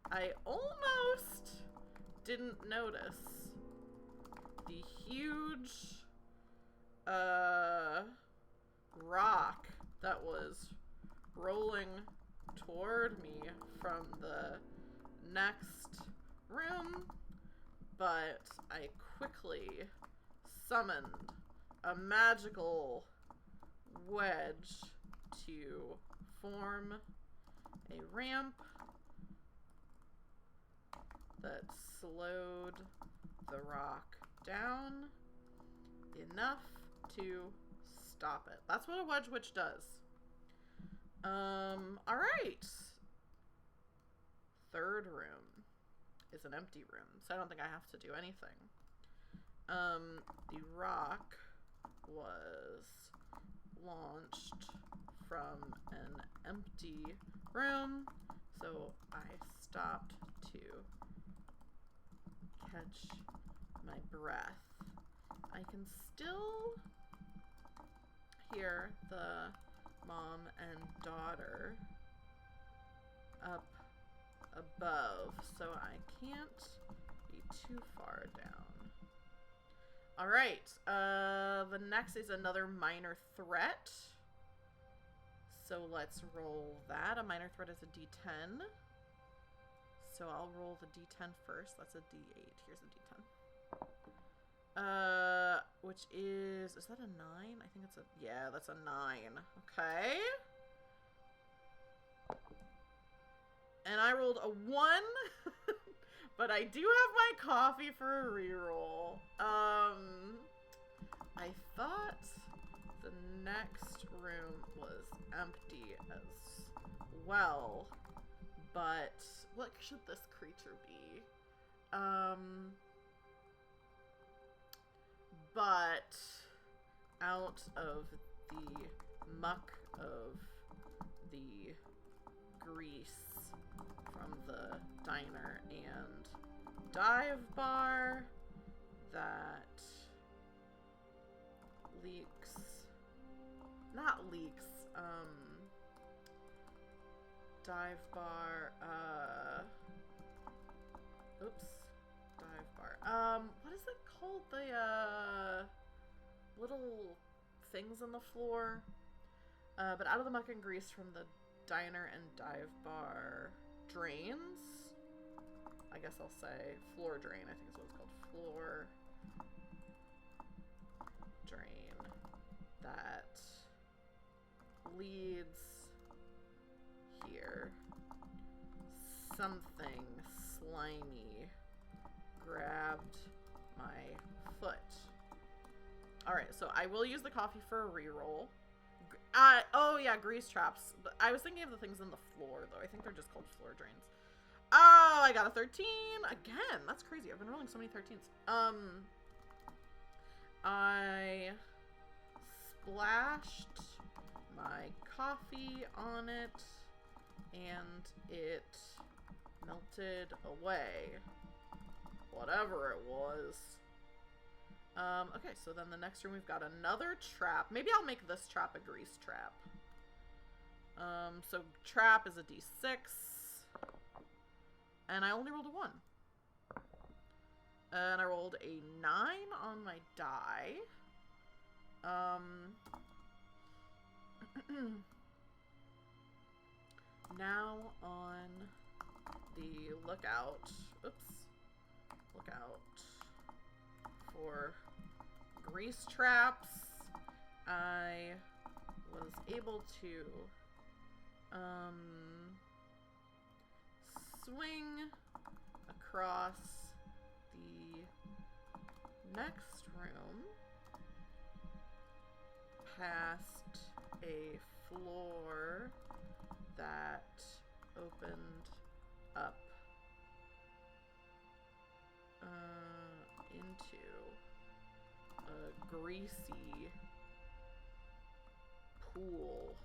I almost didn't notice the huge rock that was rolling toward me from the next room, but I quickly summoned a magical wedge to form a ramp that slowed the rock down enough to stop it. That's what a wedge witch does. Alright. Third room is an empty room, so I don't think I have to do anything. The rock was launched from an empty room, so I stopped to catch my breath. I can still hear the mom and daughter up above, so I can't be too far down. Alright, the next is another minor threat. So let's roll that. A minor threat is a d10. So I'll roll the d10 first. That's a d8. Here's a d10. Which is that a 9? I think it's yeah, that's a 9. Okay. And I rolled a 1. But I do have my coffee for a reroll. I thought the next room was empty as well. But what should this creature be? But out of the muck of the grease from the diner and dive bar that dive bar, dive bar, what is it called, the, little things on the floor, but out of the muck and grease from the diner and dive bar drains, I guess I'll say floor drain, I think is what it's called, floor drain that leads here. Something slimy grabbed my foot. Alright, so I will use the coffee for a reroll. Oh yeah, grease traps. I was thinking of the things in the floor, though. I think they're just called floor drains. Oh, I got a 13! Again! That's crazy. I've been rolling so many 13s. I splashed my coffee on it, and it melted away. Whatever it was. Okay, so then the next room we've got another trap. Maybe I'll make this trap a grease trap. So trap is a d6. And I only rolled a 1. And I rolled a 9 on my die. Now on the lookout. Lookout for grease traps. I was able to swing across the next room past a floor that opened up into a greasy pool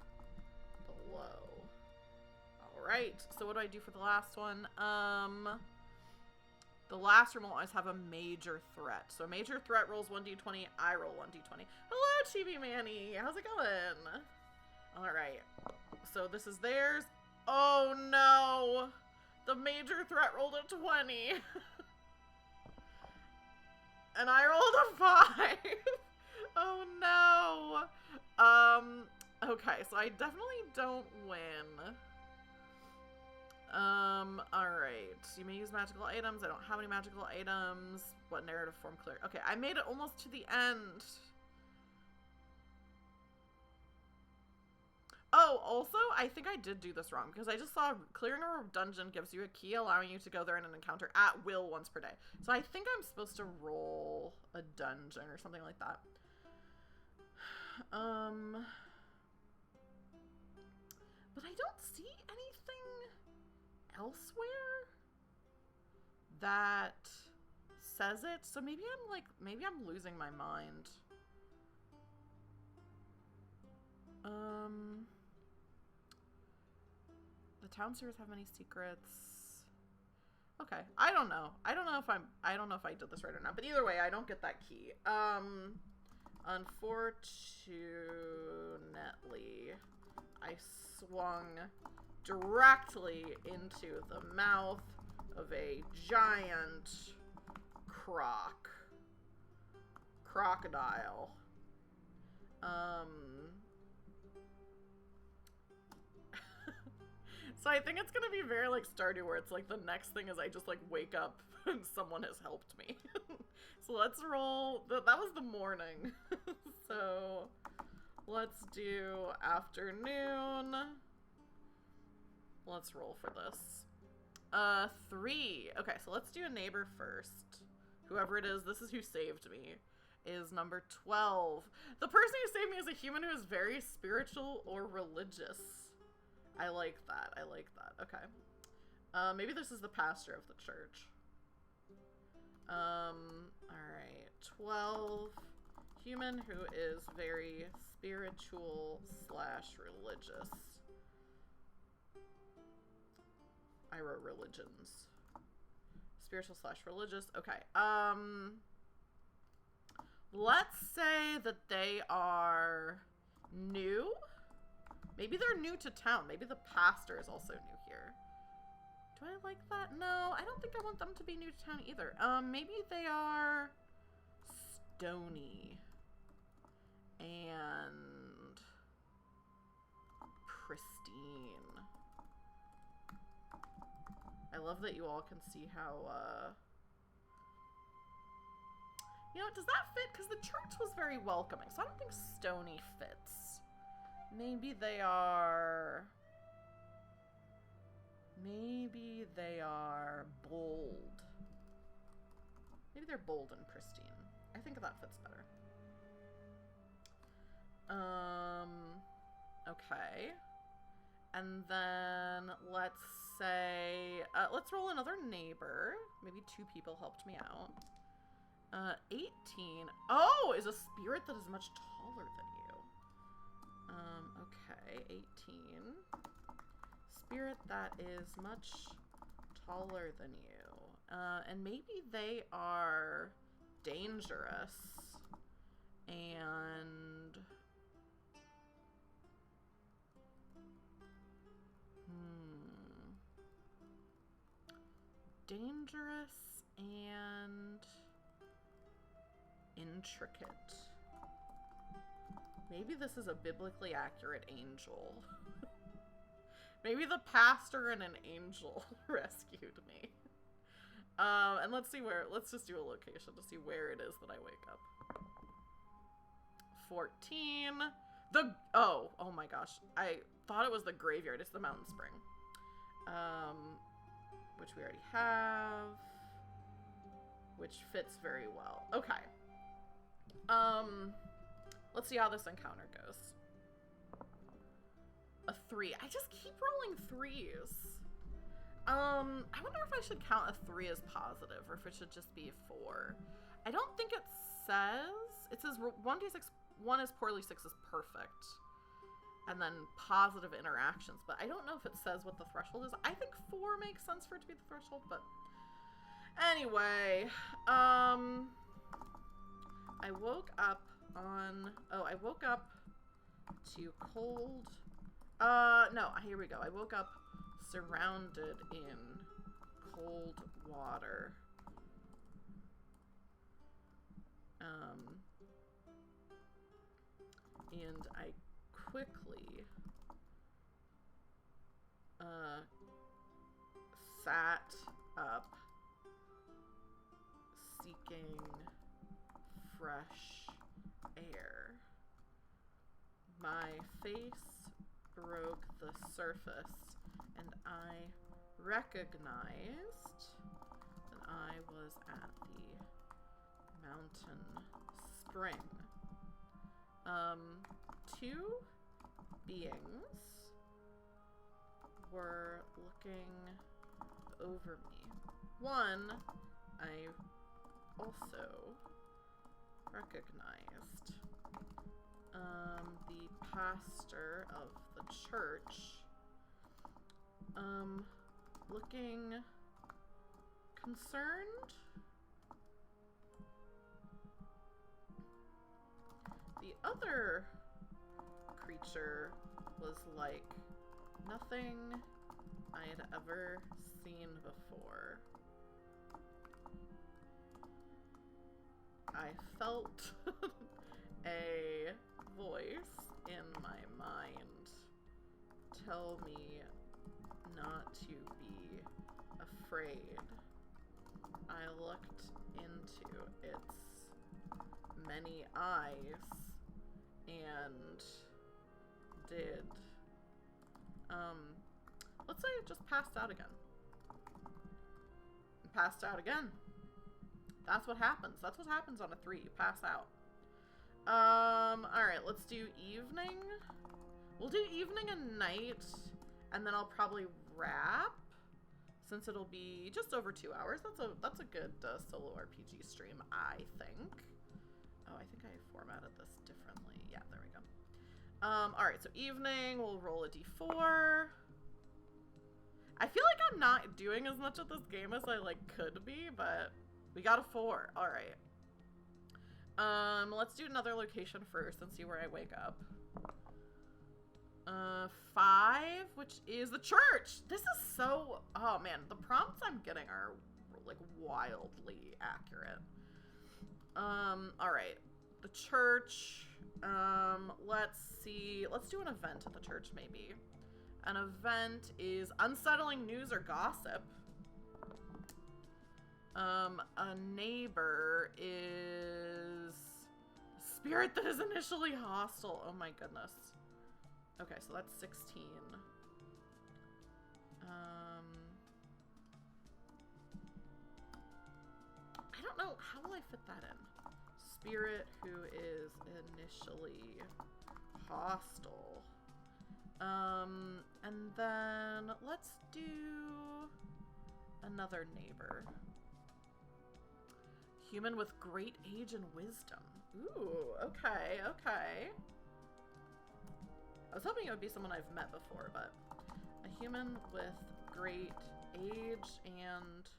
below. Alright, so what do I do for the last one? The last room will always have a major threat. So major threat rolls 1d20, I roll 1d20. Hello, Chibi Manny! How's it going? Alright, so this is theirs. Oh no! The major threat rolled a 20. And I rolled a 5. Oh no. Okay, so I definitely don't win. Alright. You may use magical items. I don't have any magical items. What narrative form clear? Okay, I made it almost to the end. Oh, also, I think I did do this wrong, because I just saw clearing a dungeon gives you a key, allowing you to go there in an encounter at will once per day. So I think I'm supposed to roll a dungeon or something like that. But I don't see anything elsewhere that says it. So maybe I'm losing my mind. The town sewers have many secrets. Okay, I don't know. I don't know if I did this right or not. But either way, I don't get that key. Unfortunately, I swung directly into the mouth of a giant crocodile. So I think it's gonna be very like Stardew, where it's like the next thing is I just like wake up and someone has helped me. So let's roll. That was the morning. So let's do afternoon. Let's roll for this. 3. Okay, so let's do a neighbor first. Whoever it is, this is who saved me, is number 12. The person who saved me is a human who is very spiritual or religious. I like that. I like that. Okay. Maybe this is the pastor of the church. Alright. 12. Human who is very spiritual/religious. I wrote religions. Spiritual/religious. Okay. Let's say that they are new. Maybe they're new to town. Maybe the pastor is also new here. Do I like that? No, I don't think I want them to be new to town either. Maybe they are stony and pristine. I love that you all can see how, You know, does that fit? Because the church was very welcoming, so I don't think stony fits. Maybe they are... Maybe they are bold. Maybe they're bold and pristine. I think that fits better. Okay. And then let's say, let's roll another neighbor. Maybe 2 people helped me out. 18. Oh, is a spirit that is much taller than you. Okay, 18. Spirit that is much taller than you. And maybe they are dangerous. And... dangerous and intricate. Maybe this is a biblically accurate angel. Maybe the pastor and an angel rescued me. And let's just do a location to see where it is that I wake up. 14. Oh my gosh. I thought it was the graveyard. It's the mountain spring. Which we already have. Which fits very well. Okay. Let's see how this encounter goes. A 3. I just keep rolling 3s. I wonder if I should count a 3 as positive, or if it should just be a 4. I don't think it says... It says 1d6, 1 is poorly, 6 is perfect. And then positive interactions, but I don't know if it says what the threshold is. I think 4 makes sense for it to be the threshold, but... Anyway, I woke up on... Oh, I woke up to cold... no, here we go. I woke up surrounded in cold water. And I quickly sat up, seeking fresh air. My face broke the surface, and I recognized that I was at the mountain spring. 2 beings were looking over me. 1, I also recognized. The pastor of the church, looking concerned. The other creature was like nothing I had ever seen before. I felt a voice in my mind tell me not to be afraid. I looked into its many eyes and did, let's say it just passed out again. Passed out again. That's what happens. That's what happens on a 3. You pass out. Alright, let's do evening. We'll do evening and night, and then I'll probably wrap, since it'll be just over 2 hours. That's a good solo RPG stream, I think. Oh, I think I formatted this differently. Yeah, there we go. Alright, so evening, we'll roll a d4. I feel like I'm not doing as much of this game as I, could be, but we got a 4. Alright. Let's do another location first and see where I wake up. 5, which is the church! This is so... Oh, man, the prompts I'm getting are, wildly accurate. Alright. The church. Let's see. Let's do an event at the church, maybe. An event is unsettling news or gossip. A neighbor is spirit that is initially hostile. Oh my goodness. Okay, so that's 16. I don't know. How will I fit that in? Spirit who is initially hostile. And then let's do another neighbor. Human with great age and wisdom. Ooh, okay, okay. I was hoping it would be someone I've met before, but a human with great age and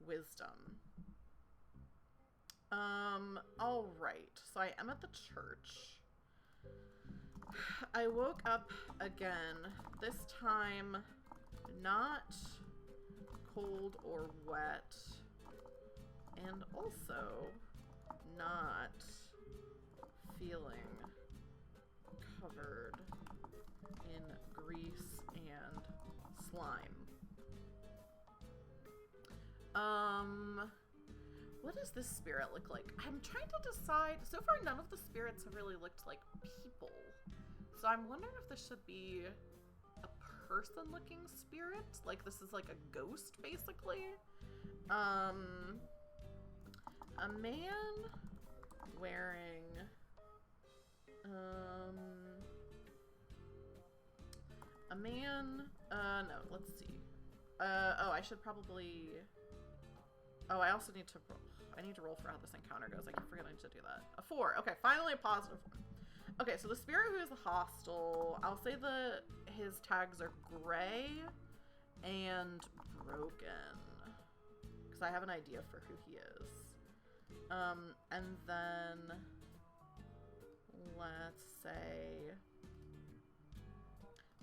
wisdom. Alright, so I am at the church. I woke up again, this time not cold or wet, and also not feeling covered in grease and slime. What does this spirit look like? I'm trying to decide. So far, none of the spirits have really looked like people. So I'm wondering if this should be a person-looking spirit. Like, this is like a ghost, basically. A man wearing, no, let's see. Oh, I should probably, oh, I also need to roll. I need to roll for how this encounter goes. I keep forgetting to do that. A 4. Okay, finally a positive 4. Okay, so the spirit who is hostile, I'll say his tags are gray and broken, because I have an idea for who he is. And then let's say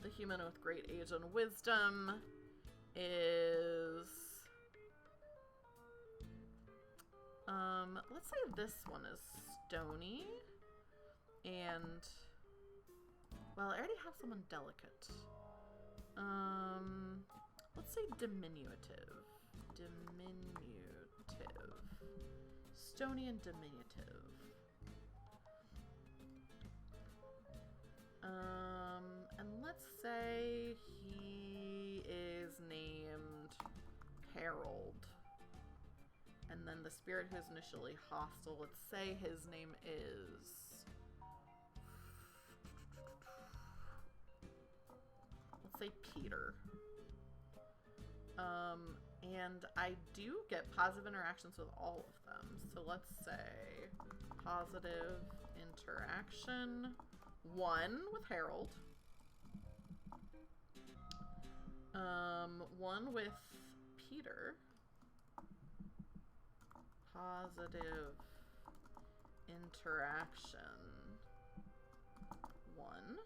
the human with great age and wisdom is, let's say this one is stony, and, well, I already have someone delicate. Let's say diminutive. Stony and diminutive. And let's say he is named Harold. And then the spirit who's initially hostile, let's say his name is, let's say Peter. And I do get positive interactions with all of them. So let's say positive interaction 1 with Harold. 1 with Peter. Positive interaction 1.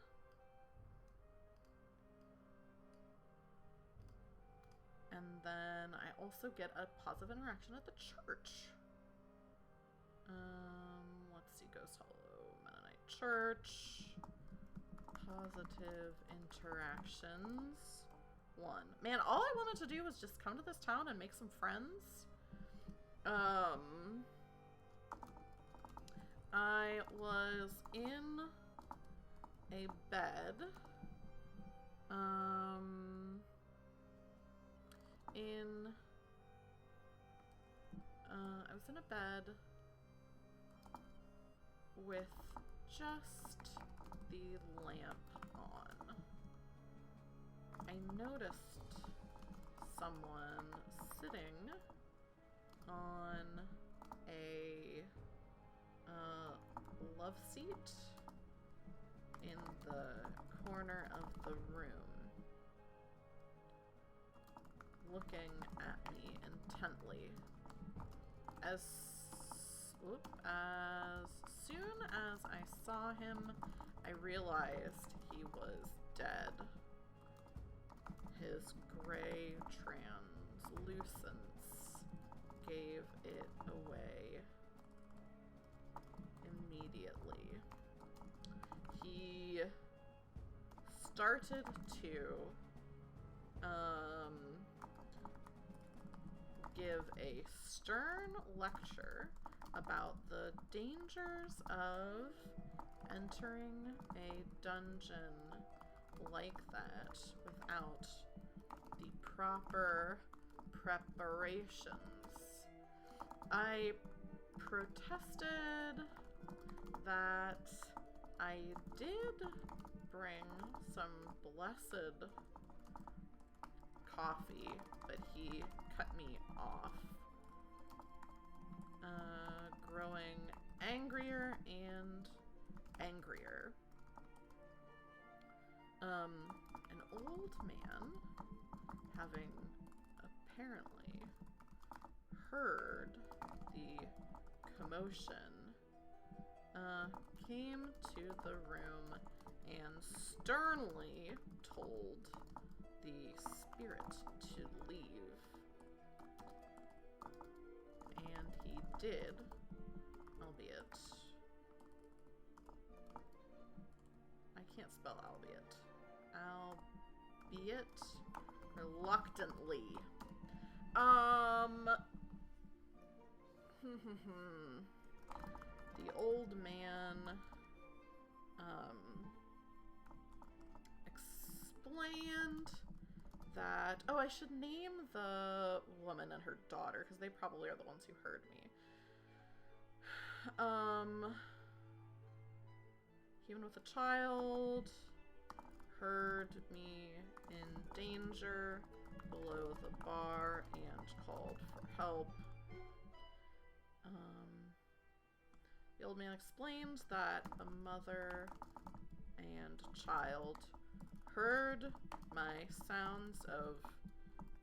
And then I also get a positive interaction at the church. Let's see, Ghost Hollow, Mennonite Church. Positive interactions 1. Man, all I wanted to do was just come to this town and make some friends. I was in a bed. I was in a bed with just the lamp on. I noticed someone sitting on a love seat in the corner of the room, looking at me intently. As soon as I saw him, I realized he was dead. His gray translucence gave it away immediately. He started to give a stern lecture about the dangers of entering a dungeon like that without the proper preparations. I protested that I did bring some blessed coffee, but he cut me off, growing angrier and angrier. An old man, having apparently heard the commotion, came to the room and sternly told the spirit to leave. And he did, albeit... I can't spell albeit. Albeit reluctantly. The old man, explained that, oh, I should name the woman and her daughter, because they probably are the ones who heard me. Even with a child, heard me in danger below the bar and called for help. The old man explained that a mother and child heard my sounds of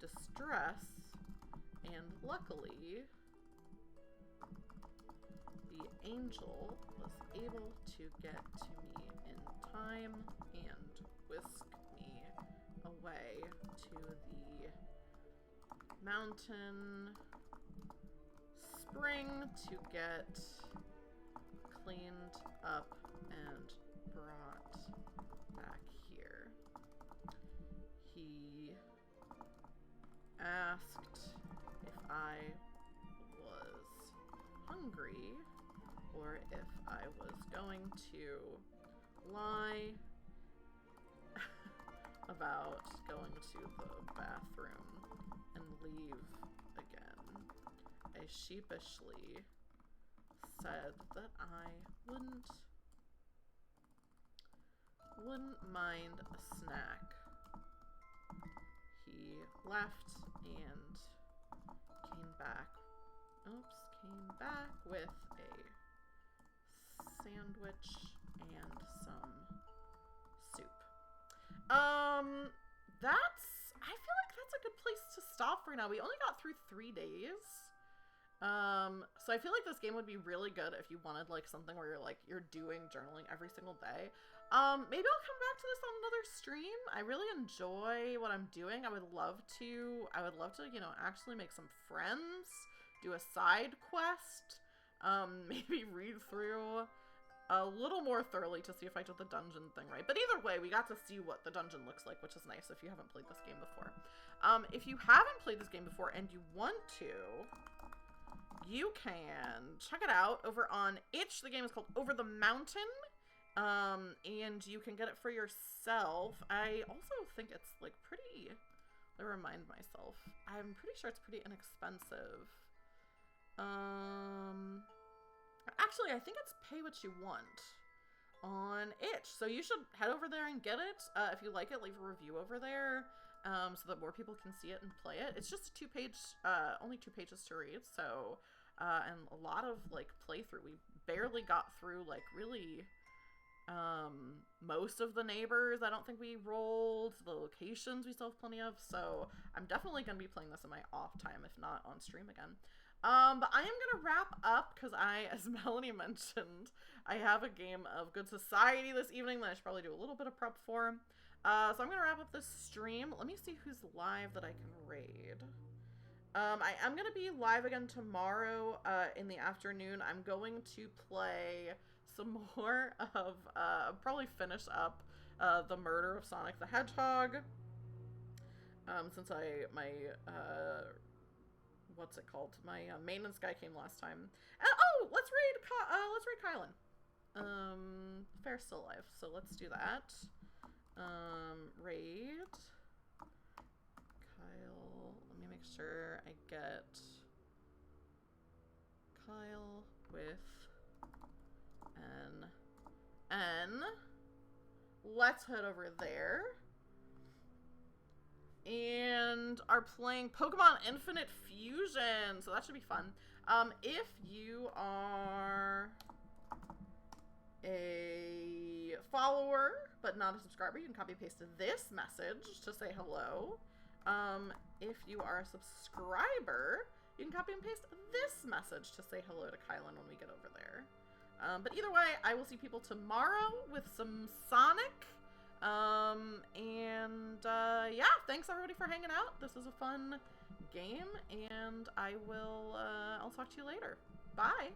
distress, and luckily the angel was able to get to me in time and whisk me away to the mountain spring to get cleaned up and brought back here. He asked if I was hungry or if I was going to lie about going to the bathroom and leave again. I sheepishly said that I wouldn't mind a snack. He left and came back with a sandwich and some soup. I feel like that's a good place to stop for now. We only got through 3 days. So I feel like this game would be really good if you wanted like something where you're doing journaling every single day. Maybe I'll come back to this on another stream. I really enjoy what I'm doing. I would love to, you know, actually make some friends, do a side quest, maybe read through a little more thoroughly to see if I did the dungeon thing right. But either way, we got to see what the dungeon looks like, which is nice if you haven't played this game before. If you haven't played this game before and you want to, you can check it out over on itch. The game is called Over the Mountain, and you can get it for yourself. I also think it's like pretty, let me remind myself, I'm pretty sure it's pretty inexpensive. Actually, I think it's pay what you want on itch, so you should head over there and get it. If you like it, leave a review over there, so that more people can see it and play it. It's just only 2 pages to read, so, and a lot of, like, playthrough. We barely got through, like, really, most of the neighbors. I don't think we rolled. The locations we still have plenty of, so I'm definitely going to be playing this in my off time, if not on stream again. But I am going to wrap up, because as Melanie mentioned, I have a game of Good Society this evening that I should probably do a little bit of prep for. So I'm going to wrap up this stream. Let me see who's live that I can raid. I am going to be live again tomorrow in the afternoon. I'm going to play some more of, probably finish up the Murder of Sonic the Hedgehog. Since my what's it called? My maintenance guy came last time. And, oh, let's raid Kylan. Fair's still alive, so let's do that. Raid Kyle. Let me make sure I get Kyle with N. Let's head over there. And are playing Pokemon Infinite Fusion, so that should be fun. If you are a follower but not a subscriber, you can copy and paste this message to say hello. If you are a subscriber, you can copy and paste this message to say hello to Kylan when we get over there. But either way, I will see people tomorrow with some Sonic. Yeah, thanks everybody for hanging out. This was a fun game, and I'll talk to you later. Bye!